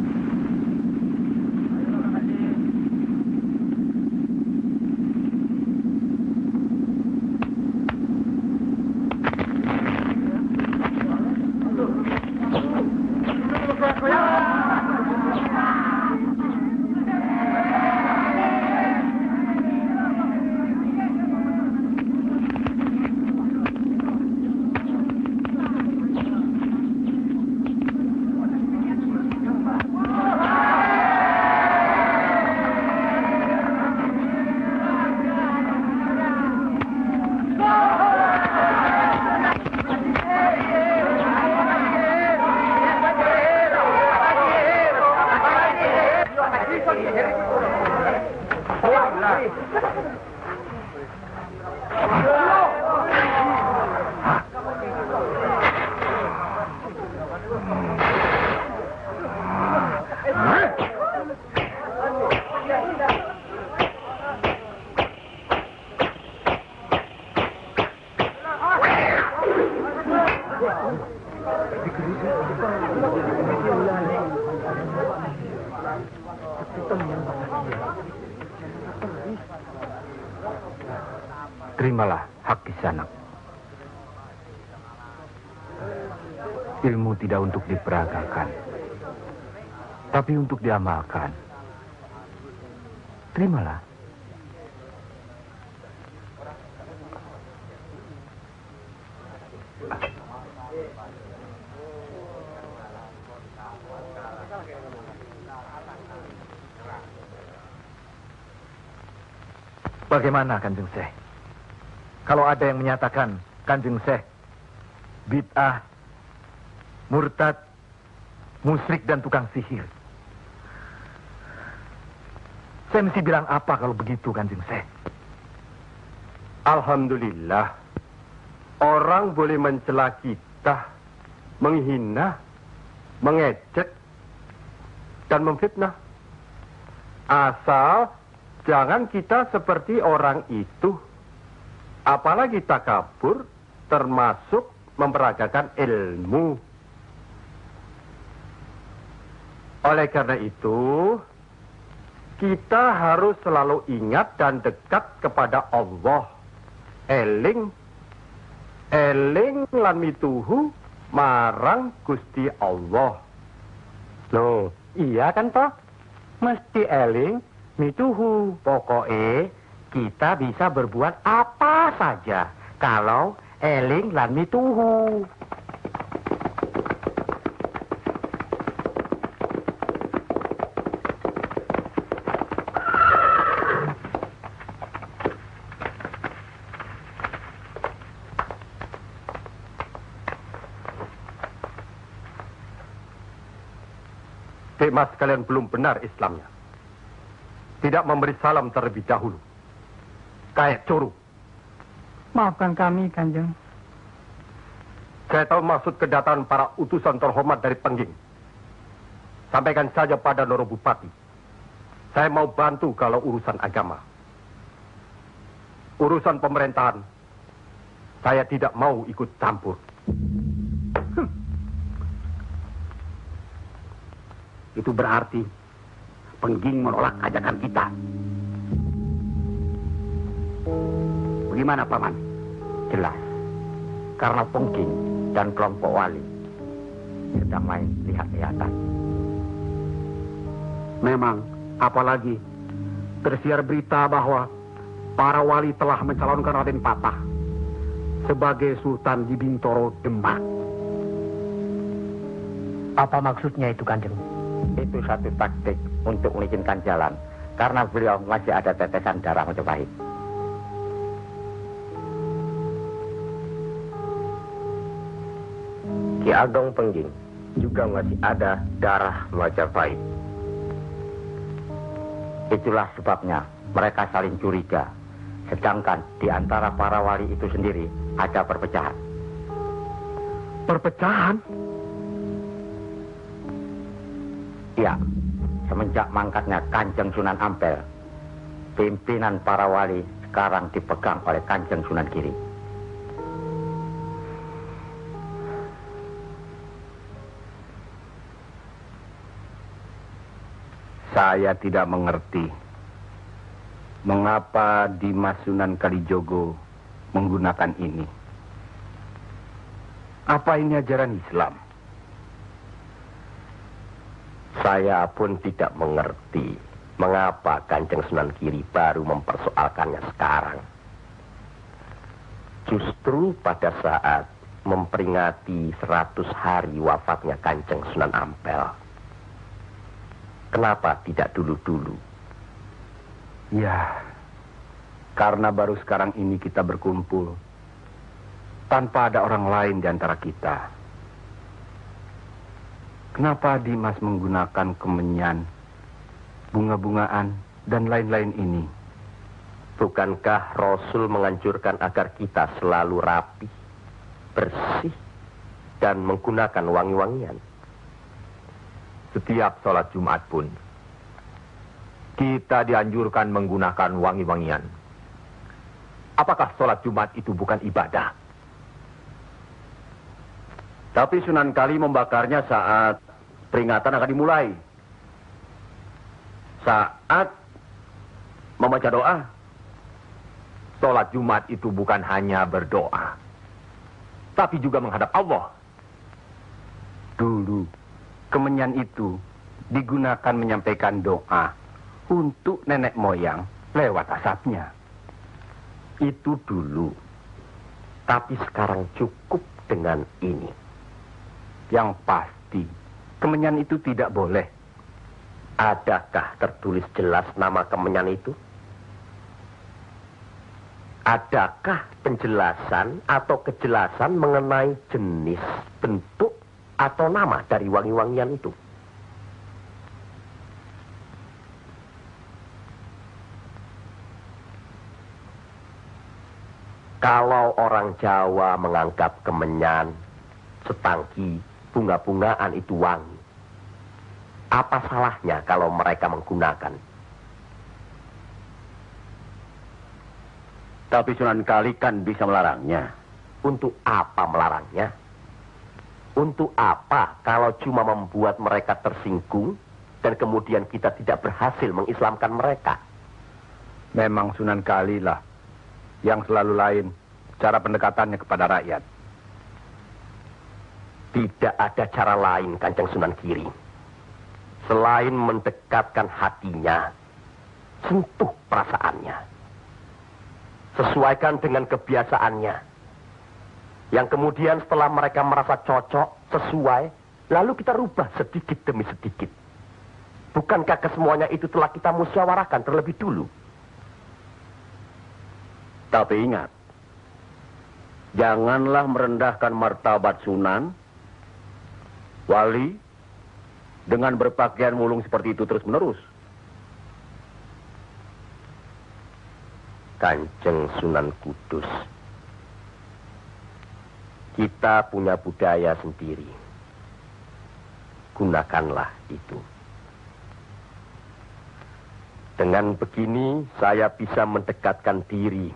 M: hak kisanak. Ilmu tidak untuk diperagakan, tapi untuk diamalkan. Terimalah. Bagaimana Kanjeng Syekh? Kalau ada yang menyatakan Kanjeng Syekh bid'ah, murtad, musyrik dan tukang sihir, saya mesti bilang apa kalau begitu Kanjeng Syekh?
E: Alhamdulillah, orang boleh mencela kita, menghina, mengejek, dan memfitnah. Asal jangan kita seperti orang itu. Apalagi takabur, termasuk memperagakan ilmu. Oleh karena itu, kita harus selalu ingat dan dekat kepada Allah. Eling lan mituhu marang Gusti Allah.
A: Loh, iya kan toh? Mesti eling mituhu. Pokoknya kita bisa berbuat apa saja kalau eling lan mituhu.
E: Mas kalian belum benar Islamnya. Tidak memberi salam terlebih dahulu. Kayak curu.
N: Maafkan kami, Kanjeng.
E: Saya tahu maksud kedatangan para utusan terhormat dari Pengging. Sampaikan saja pada Noro Bupati. Saya mau bantu kalau urusan agama. Urusan pemerintahan, saya tidak mau ikut campur.
D: Itu berarti Pengging menolak ajakan kita. Bagaimana, Paman?
A: Jelas. Karena Pengging dan kelompok wali sedang main lihat-lihatan.
D: Memang, apalagi tersiar berita bahwa para wali telah mencalonkan Raden Patah sebagai Sultan di Bintoro, Demak.
L: Apa maksudnya itu, Kanjeng?
A: Itu satu taktik untuk melicinkan jalan, karena beliau masih ada tetesan darah Majapahit. Ki Ageng Pengging juga masih ada darah Majapahit. Itulah sebabnya mereka saling curiga, sedangkan di antara para wali itu sendiri ada perpecahan.
D: Perpecahan?
A: Ya, semenjak mangkatnya Kanjeng Sunan Ampel, pimpinan para wali sekarang dipegang oleh Kanjeng Sunan Giri.
F: Saya tidak mengerti mengapa Dimas Sunan Kalijogo menggunakan ini. Apa ini ajaran Islam?
E: Saya pun tidak mengerti mengapa Kanjeng Sunan Giri baru mempersoalkannya sekarang. Justru pada saat memperingati 100 hari wafatnya Kanjeng Sunan Ampel. Kenapa tidak dulu-dulu?
F: Ya, karena baru sekarang ini kita berkumpul tanpa ada orang lain di antara kita. Kenapa Dimas menggunakan kemenyan, bunga-bungaan, dan lain-lain ini?
E: Bukankah Rasul menganjurkan agar kita selalu rapi, bersih, dan menggunakan wangi-wangian?
H: Setiap sholat Jumat pun, kita dianjurkan menggunakan wangi-wangian. Apakah sholat Jumat itu bukan ibadah?
B: Tapi Sunan Kali membakarnya saat peringatan akan dimulai. Saat membaca doa.
H: Sholat Jumat itu bukan hanya berdoa, tapi juga menghadap Allah.
I: Dulu, kemenyan itu digunakan menyampaikan doa untuk nenek moyang lewat asapnya.
E: Itu dulu. Tapi sekarang cukup dengan ini.
I: Yang pasti, kemenyan itu tidak boleh.
E: Adakah tertulis jelas nama kemenyan itu? Adakah penjelasan atau kejelasan mengenai jenis, bentuk, atau nama dari wangi-wangian itu? Kalau orang Jawa menganggap kemenyan, setangki, bunga-bungaan itu wangi, apa salahnya kalau mereka menggunakan?
B: Tapi Sunan Kali kan bisa melarangnya.
E: Untuk apa melarangnya? Untuk apa kalau cuma membuat mereka tersinggung dan kemudian kita tidak berhasil mengislamkan mereka?
I: Memang Sunan Kali lah yang selalu lain cara pendekatannya kepada rakyat.
E: Tidak ada cara lain, Kanjeng Sunan Giri. Selain mendekatkan hatinya, sentuh perasaannya. Sesuaikan dengan kebiasaannya. Yang kemudian setelah mereka merasa cocok, sesuai, lalu kita rubah sedikit demi sedikit. Bukankah kesemuanya itu telah kita musyawarahkan terlebih dulu?
B: Tapi ingat, janganlah merendahkan martabat Sunan, wali, dengan berpakaian mulung seperti itu terus-menerus.
E: Kanjeng Sunan Kudus, kita punya budaya sendiri. Gunakanlah itu. Dengan begini, saya bisa mendekatkan diri,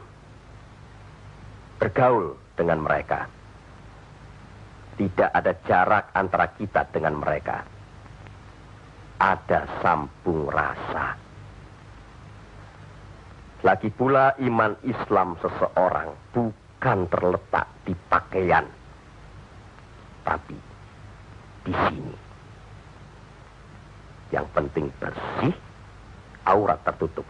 E: bergaul dengan mereka. Tidak ada jarak antara kita dengan mereka. Ada sambung rasa. Lagi pula iman Islam seseorang bukan terletak di pakaian, tapi di sini. Yang penting bersih, aurat tertutup.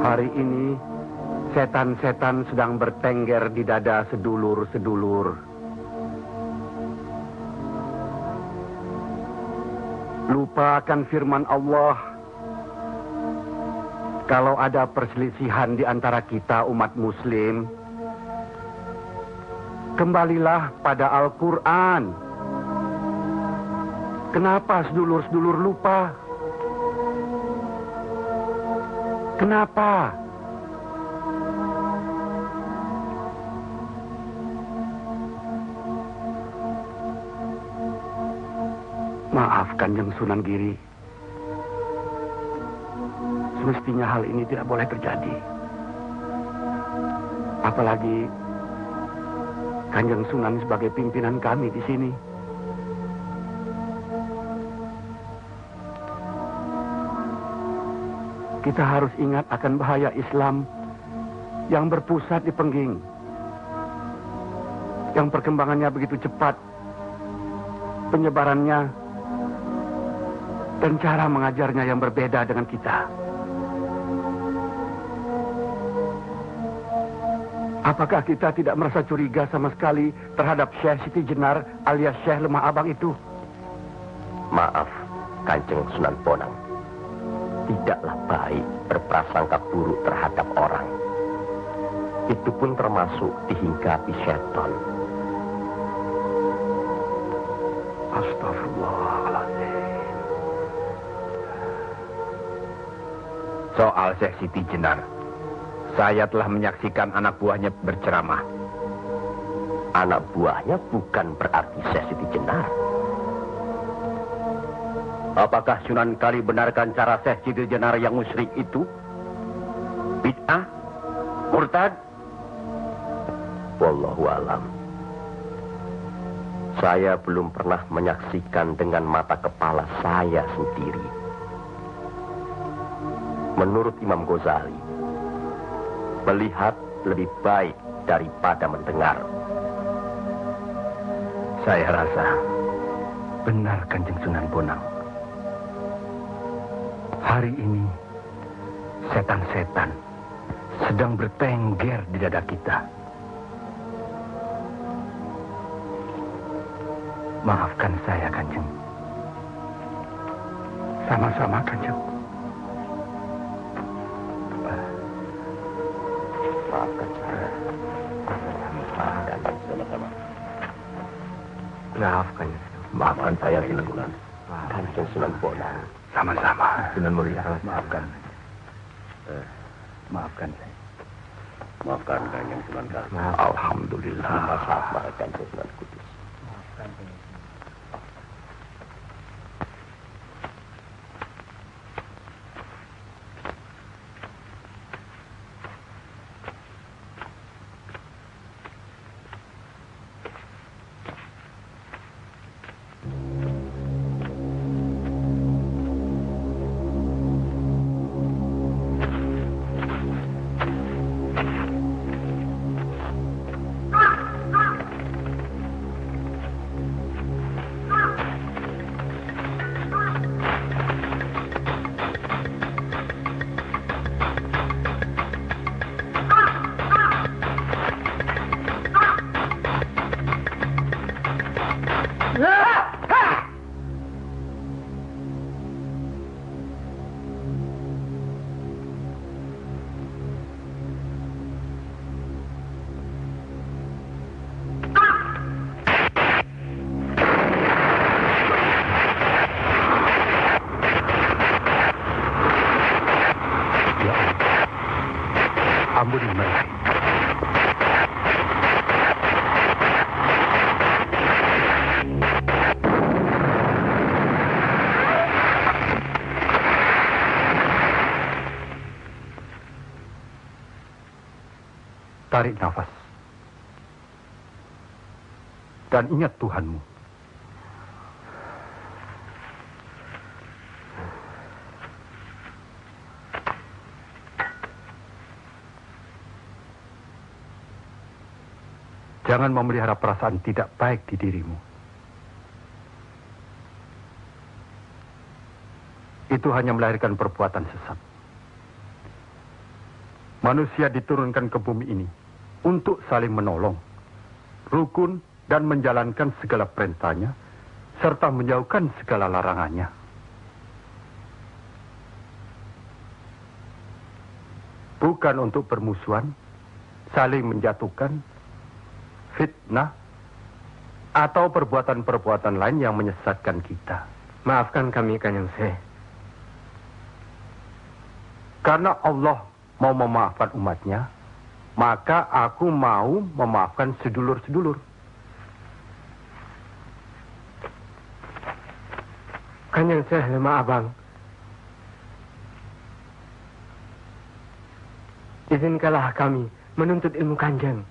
I: Hari ini, setan-setan sedang bertengger di dada sedulur-sedulur. Lupakan firman Allah. Kalau ada perselisihan di antara kita umat muslim, kembalilah pada Al-Quran. Kenapa sedulur-sedulur lupa? Kenapa? Maaf Kanjeng Sunan Giri. Semestinya hal ini tidak boleh terjadi. Apalagi Kanjeng Sunan sebagai pimpinan kami di sini. Kita harus ingat akan bahaya Islam yang berpusat di Pengging. Yang perkembangannya begitu cepat. Penyebarannya dan cara mengajarnya yang berbeda dengan kita. Apakah kita tidak merasa curiga sama sekali terhadap Syekh Siti Jenar alias Syekh Lemah Abang itu?
E: Maaf, Kanjeng Sunan Bonang. Tidaklah baik berprasangka buruk terhadap orang. Itu pun termasuk dihinggapi setan.
I: Astagfirullahaladzim.
H: Soal Syekh Siti Jenar, saya telah menyaksikan anak buahnya berceramah.
E: Anak buahnya bukan berarti Syekh Siti Jenar.
B: Apakah Sunan Kali benarkan cara Syekh Siti Jenar yang musyrik itu? Bid'ah? Murtad?
E: Wallahu alam. Saya belum pernah menyaksikan dengan mata kepala saya sendiri. Menurut Imam Ghazali, melihat lebih baik daripada mendengar.
I: Saya rasa benar Kanjeng Sunan Bonang. Hari ini setan-setan sedang bertengger di dada kita. Maafkan saya, Kanjeng.
M: Sama-sama, Kanjeng.
E: Maafkan saya. Maafkan sama-sama. Maafkan. Maafkan saya, Sunan Bonang. Kanjeng Sunan Bonang.
I: Sama-sama.
E: Sunan Muria.
I: Maafkan. Maafkan saya.
B: Maafkan Kanjeng Sunan Kali.
E: Alhamdulillah. Maafkan Kanjeng Sunan Kudus.
I: Maafkan saya. Ampuni mereka. Tarik nafas. Dan ingat Tuhanmu. Jangan memelihara perasaan tidak baik di dirimu. Itu hanya melahirkan perbuatan sesat. Manusia diturunkan ke bumi ini untuk saling menolong, rukun, dan menjalankan segala perintahnya, serta menjauhkan segala larangannya. Bukan untuk permusuhan, saling menjatuhkan, fitnah, atau perbuatan-perbuatan lain yang menyesatkan kita.
E: Maafkan kami, Kanjeng Syekh.
I: Karena Allah mau memaafkan umatnya, maka aku mau memaafkan sedulur-sedulur.
E: Kanjeng Syekh lemah abang. Izinkanlah kami menuntut ilmu Kanjeng.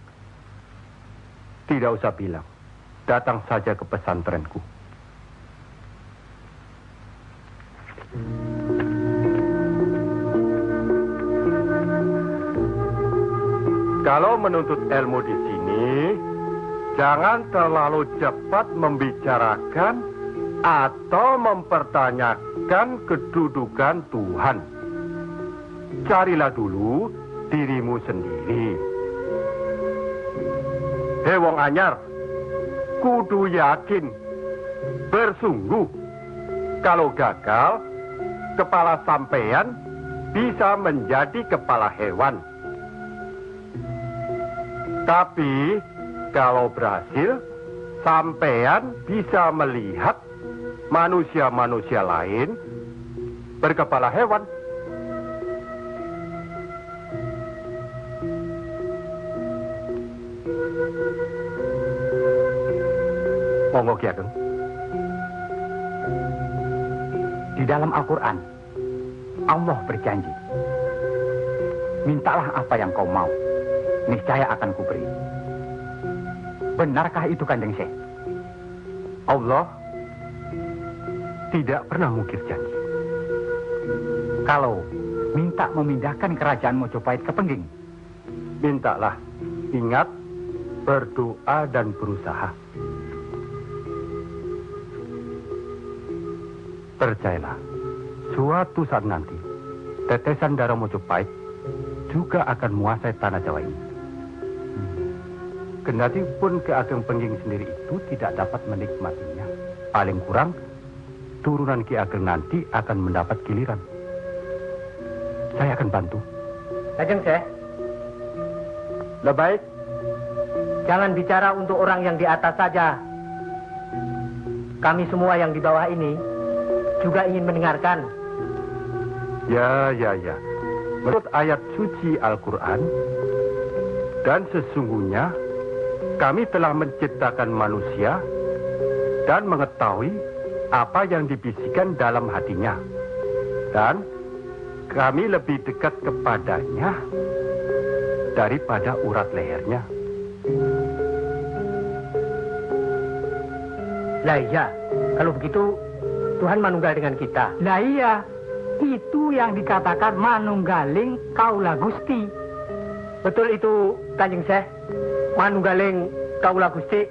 I: Tidak usah bilang. Datang saja ke pesantrenku. Kalau menuntut ilmu di sini, jangan terlalu cepat membicarakan atau mempertanyakan kedudukan Tuhan. Carilah dulu dirimu sendiri. Hei wong anyar, kudu yakin, bersungguh. Kalau gagal, kepala sampean bisa menjadi kepala hewan. Tapi kalau berhasil, sampean bisa melihat manusia-manusia lain berkepala hewan. Monggo Ki Ageng.
O: Di dalam Al-Quran, Allah berjanji, mintalah apa yang kau mau, niscaya akan kuberi. Benarkah itu, Kanjeng Syekh?
I: Allah tidak pernah mungkir janji.
O: Kalau minta memindahkan kerajaan Mojopahit ke Pengging,
I: mintalah. Ingat, berdoa dan berusaha. Percayalah, suatu saat nanti, tetesan darah Mojopahit juga akan menguasai tanah Jawa ini. Kendati pun Ki Ageng Pengging sendiri itu tidak dapat menikmatinya. Paling kurang, turunan Ki Ageng nanti akan mendapat giliran. Saya akan bantu.
L: Kanjeng Syekh,
I: Lebih baik,
L: jangan bicara untuk orang yang di atas saja. Kami semua yang di bawah ini juga ingin mendengarkan.
I: Ya. Menurut ayat suci Al-Quran, dan sesungguhnya kami telah menciptakan manusia dan mengetahui apa yang dibisikkan dalam hatinya. Dan kami lebih dekat kepadanya daripada urat lehernya.
L: Lah iya, kalau begitu Tuhan manunggal dengan kita.
N: Lah iya, itu yang dikatakan manunggaling kaula Gusti.
L: Betul itu, Kanjeng Syekh. Manunggaling kaula Gusti.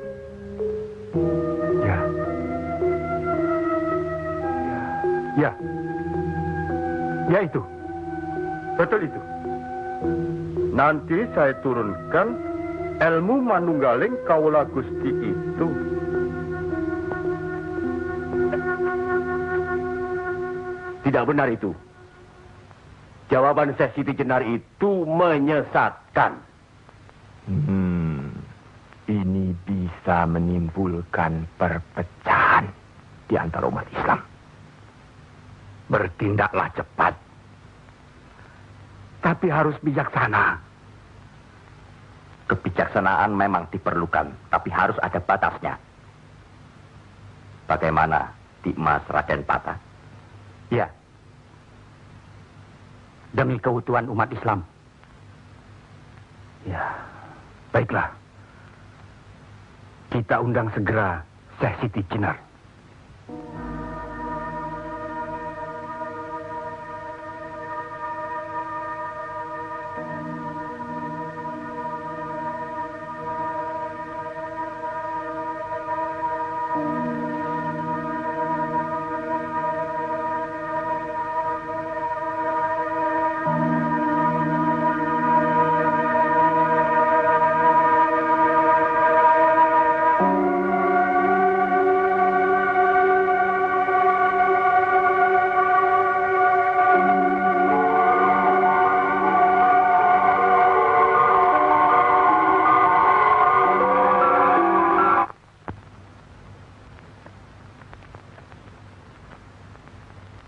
I: Ya itu. Betul itu. Nanti saya turunkan ilmu manunggaling kaula Gusti itu.
B: Tidak benar itu. Jawaban Syekh Siti Jenar itu menyesatkan.
H: Ini bisa menimbulkan perpecahan di antara umat Islam. Bertindaklah cepat. Tapi harus bijaksana.
E: Kebijaksanaan memang diperlukan, tapi harus ada batasnya. Bagaimana, Dimas Raden Patah?
O: Ya. Demi keutuhan umat Islam.
H: Ya, baiklah. Kita undang segera Syekh Siti Jenar.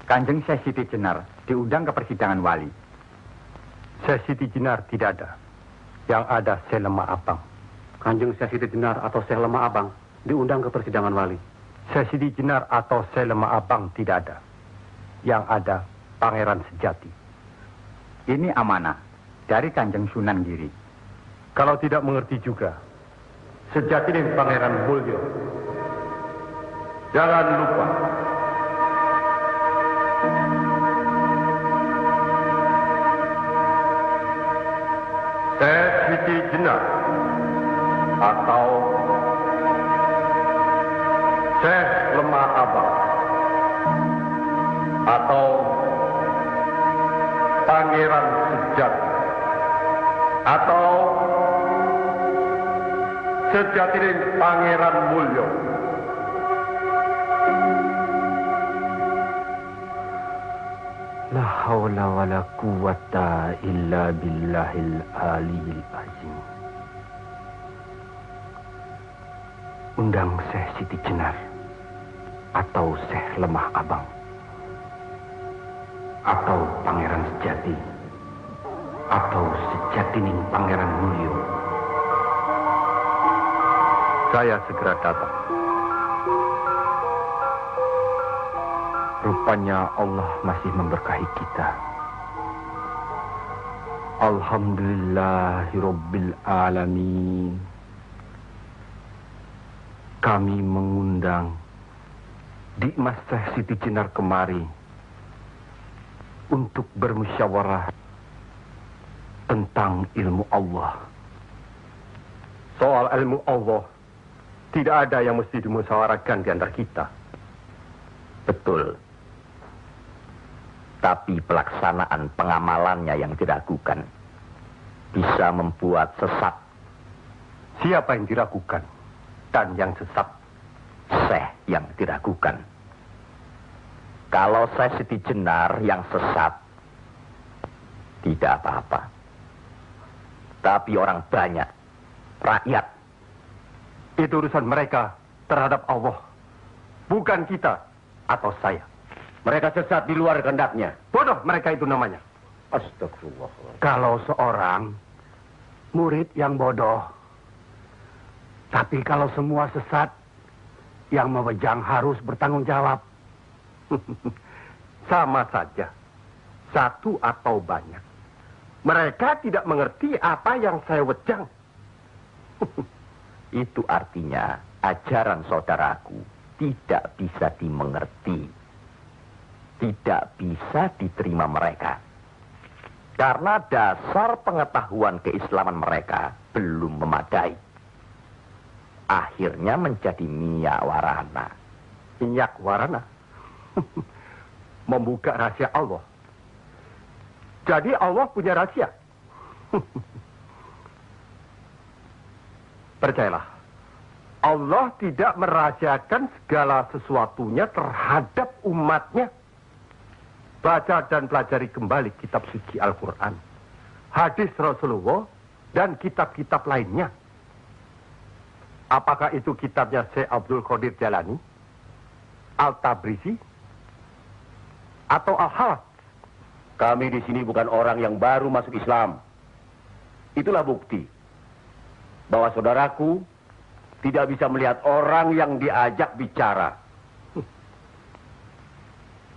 O: Kanjeng Syekh Siti Jenar diundang ke persidangan wali.
I: Syekh Siti Jenar tidak ada. Yang ada Syekh Lemah Abang.
F: Kanjeng Syekh Siti Jenar atau Syekh Lemah Abang diundang ke persidangan wali.
I: Syekh Siti Jenar atau Syekh Lemah Abang tidak ada. Yang ada Pangeran Sejati.
O: Ini amanah dari Kanjeng Sunan Giri.
I: Kalau tidak mengerti juga, Sejati dan Pangeran Mulyo. Jangan lupa. Syekh Siti Jenar atau Syekh Lemah Abang atau Pangeran Sejati atau Sejati dan Pangeran Mulyo.
H: La haula wa la quwata illa billahil aliyil azim. Undang Syekh Siti Jenar atau Syekh Lemah Abang atau Pangeran Sejati atau Sejatining Pangeran Mulyo.
I: Saya segera datang.
H: Rupanya Allah masih memberkahi kita. Alhamdulillahirabbil alamin.
I: kami mengundang Dimas Syekh Siti Jenar kemari untuk bermusyawarah tentang ilmu Allah.
E: Soal ilmu Allah, tidak ada yang mesti dimusyawarahkan di antara kita.
H: Betul. Tapi pelaksanaan pengamalannya yang diragukan bisa membuat sesat.
I: Siapa yang diragukan dan yang sesat?
H: Syekh yang diragukan. Kalau Syekh Siti Jenar yang sesat, tidak apa-apa. Tapi orang banyak, rakyat,
I: itu urusan mereka terhadap Allah, bukan kita atau saya.
B: Mereka sesat di luar kehendaknya.
I: Bodoh mereka itu namanya.
B: Astagfirullah.
I: Kalau seorang murid yang bodoh, tapi kalau semua sesat, yang memegang harus bertanggung jawab. Sama saja, satu atau banyak. Mereka tidak mengerti apa yang saya wejang.
H: Itu artinya ajaran saudaraku tidak bisa dimengerti. Tidak bisa diterima mereka. Karena dasar pengetahuan keislaman mereka belum memadai. Akhirnya menjadi minyak warana.
I: Minyak warana? Membuka rahasia Allah. Jadi Allah punya rahasia. Percayalah, Allah tidak merahasiakan segala sesuatunya terhadap umatnya. Baca dan pelajari kembali kitab suci Al-Quran, hadis Rasulullah, dan kitab-kitab lainnya. Apakah itu kitabnya Syekh Abdul Qadir Jalani, Al-Tabrisi, atau Al-Halaf?
B: Kami di sini bukan orang yang baru masuk Islam. Itulah bukti bahwa saudaraku tidak bisa melihat orang yang diajak bicara.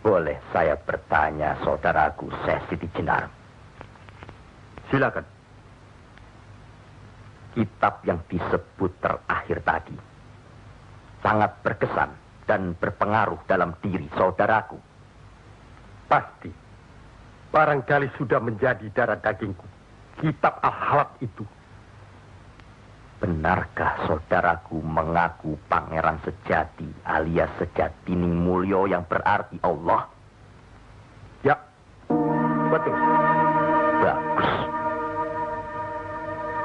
H: Boleh saya bertanya, saudaraku Syekh Siti Jenar?
I: Silakan.
H: Kitab yang disebut terakhir tadi sangat berkesan dan berpengaruh dalam diri saudaraku.
I: Pasti. Barangkali sudah menjadi darah dagingku. Kitab Al-Halaf itu.
H: Benarkah saudaraku mengaku pangeran sejati alias Sejatining Mulyo yang berarti Allah?
I: Ya, betul.
H: Bagus.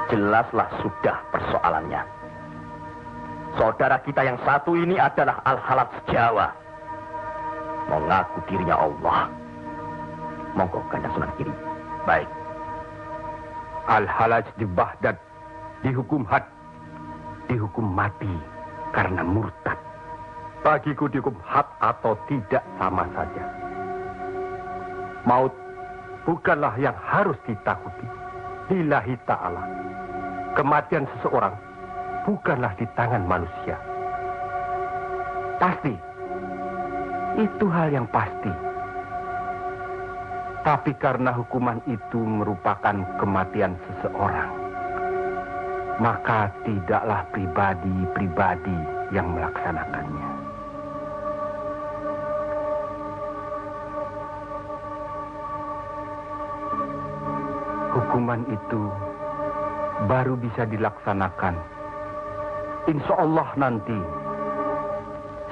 H: Jelaslah sudah persoalannya. Saudara kita yang satu ini adalah Al-Halaf Jawa. Mengaku dirinya Allah. Monggo Kanjeng Sunan Kiri.
I: Baik. Al-Halaj di Baghdad dihukum had, dihukum mati karena murtad. Bagiku dihukum had atau tidak sama saja. Maut bukanlah yang harus ditakuti. Lillahi ta'ala. Kematian seseorang bukanlah di tangan manusia. Pasti. Itu hal yang pasti. Tapi karena hukuman itu merupakan kematian seseorang, maka tidaklah pribadi-pribadi yang melaksanakannya. Hukuman itu baru bisa dilaksanakan, insya Allah nanti,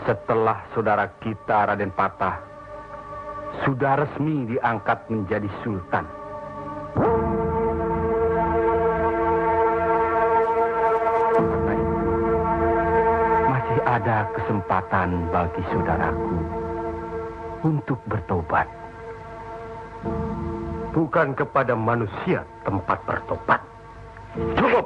I: setelah saudara kita Raden Patah sudah resmi diangkat menjadi sultan. Karena itu, masih ada kesempatan bagi saudaraku untuk bertobat. Bukan kepada manusia tempat bertobat. Cukup!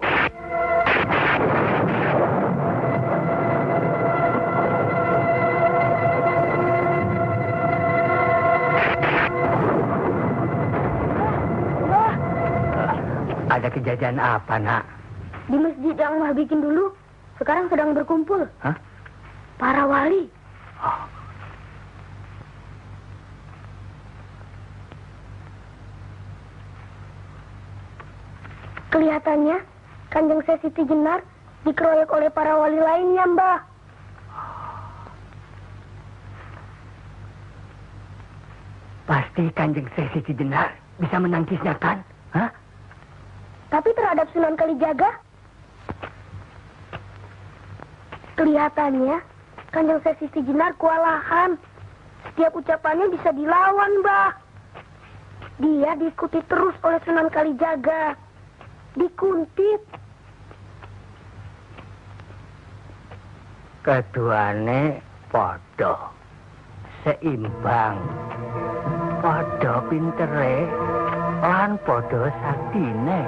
N: Ada kejadian apa, Nak?
J: Di masjid yang Mbah bikin dulu, sekarang sedang berkumpul.
N: Hah?
J: Para wali.
N: Oh.
J: Kelihatannya, Kanjeng Syekh Siti Jenar dikeroyok oleh para wali lainnya, Mbah.
L: Pasti Kanjeng Sesi Jenar bisa menangkisnya kan? Hah?
J: Tapi terhadap Sunan Kalijaga, kelihatannya Kanjeng Sesi Jenar kewalahan. Setiap ucapannya bisa dilawan, Mbah. Dia diikuti terus oleh Sunan Kalijaga. Dikuntit.
L: Keduane podo seimbang, podo pintere lan podo saktine.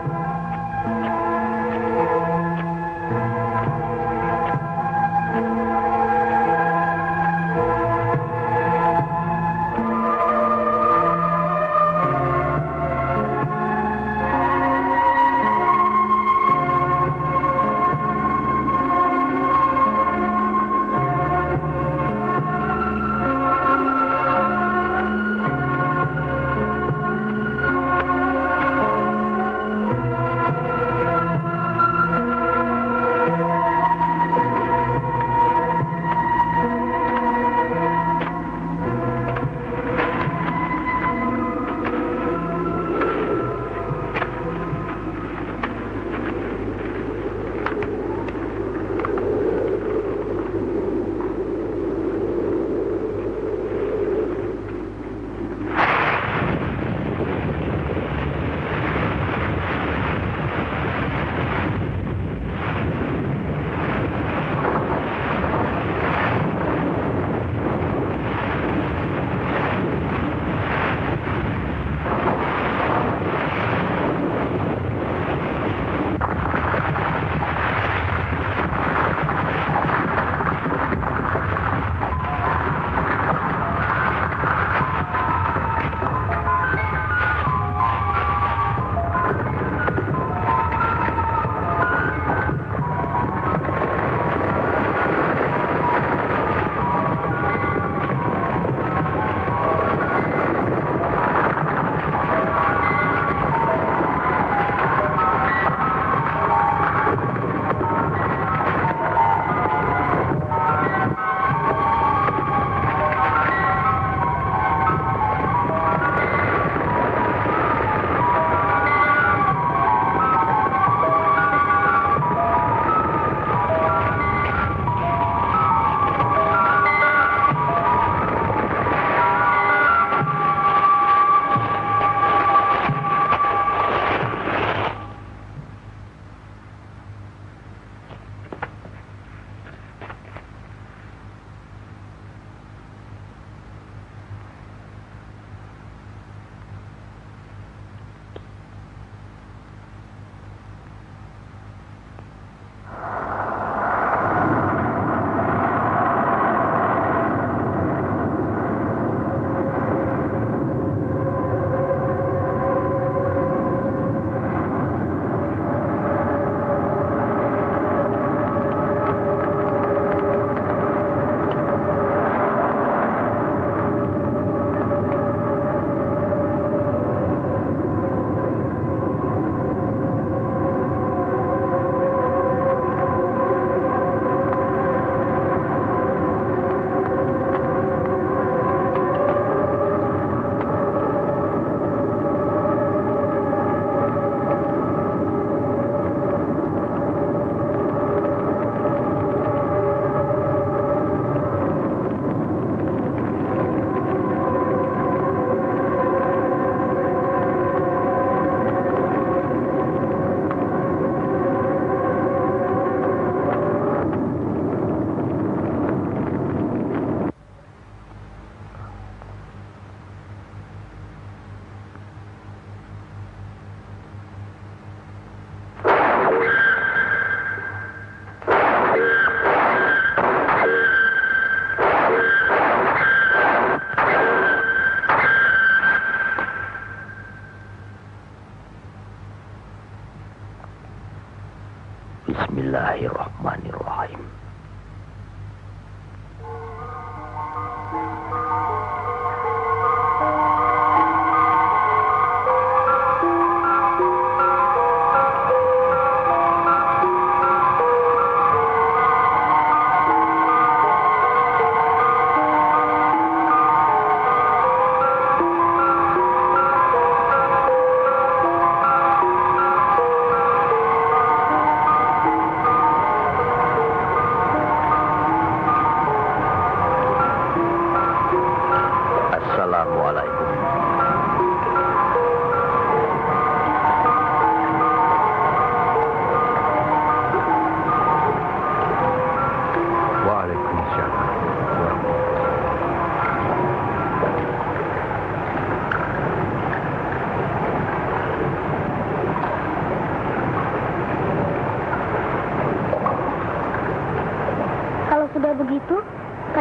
H: Bismillahirrahmanirrahim.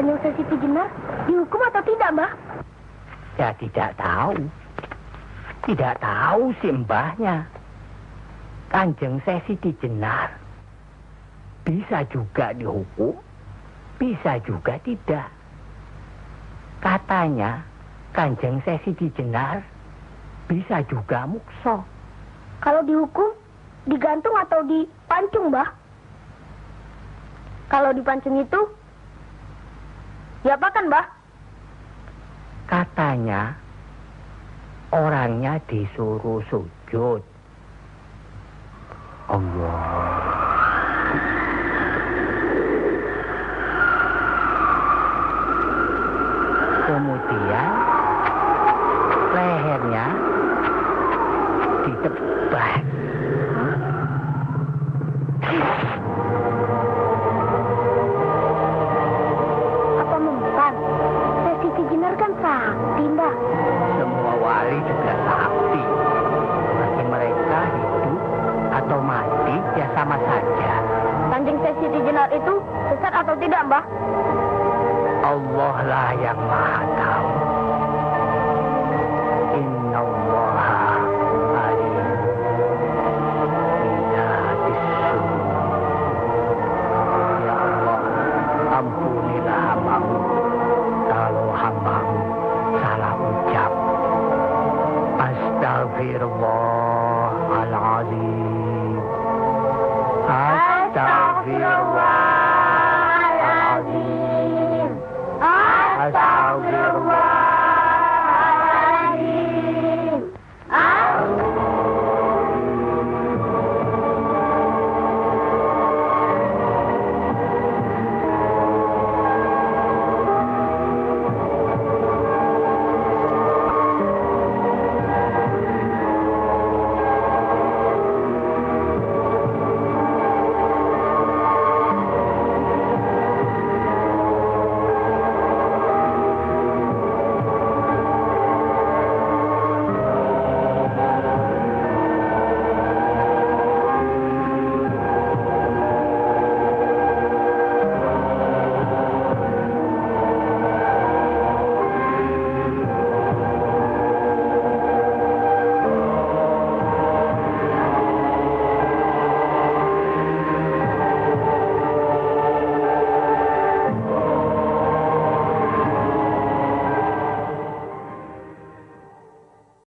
J: Kanjeng Sesiti Jenar dihukum atau tidak, Mbah?
N: Ya tidak tahu. Tidak tahu si mbahnya. Kanjeng Sesiti Jenar bisa juga dihukum, bisa juga tidak. Katanya Kanjeng Sesiti Jenar bisa juga mukso.
J: Kalau dihukum, digantung atau dipancung, Mbah? Kalau dipancung itu, diapakan, Mbah?
N: Katanya orangnya disuruh sujud. Allah. Kemudian lehernya ditebas.
J: Apa membukan? Sesiti Jenar kan sakti, Mbah.
N: Semua wali juga sakti. Bagi mereka hidup atau mati ya sama saja.
J: Kanjeng Sesiti Jenar itu sesat atau tidak, Mbah?
N: Allah lah yang maha tahu. Inna Allah alim bidatis sudur. Ya Allah, ampunilah hambamu kalau hambamu salah ucap. Astagfirullahaladzim. Astagfirullah.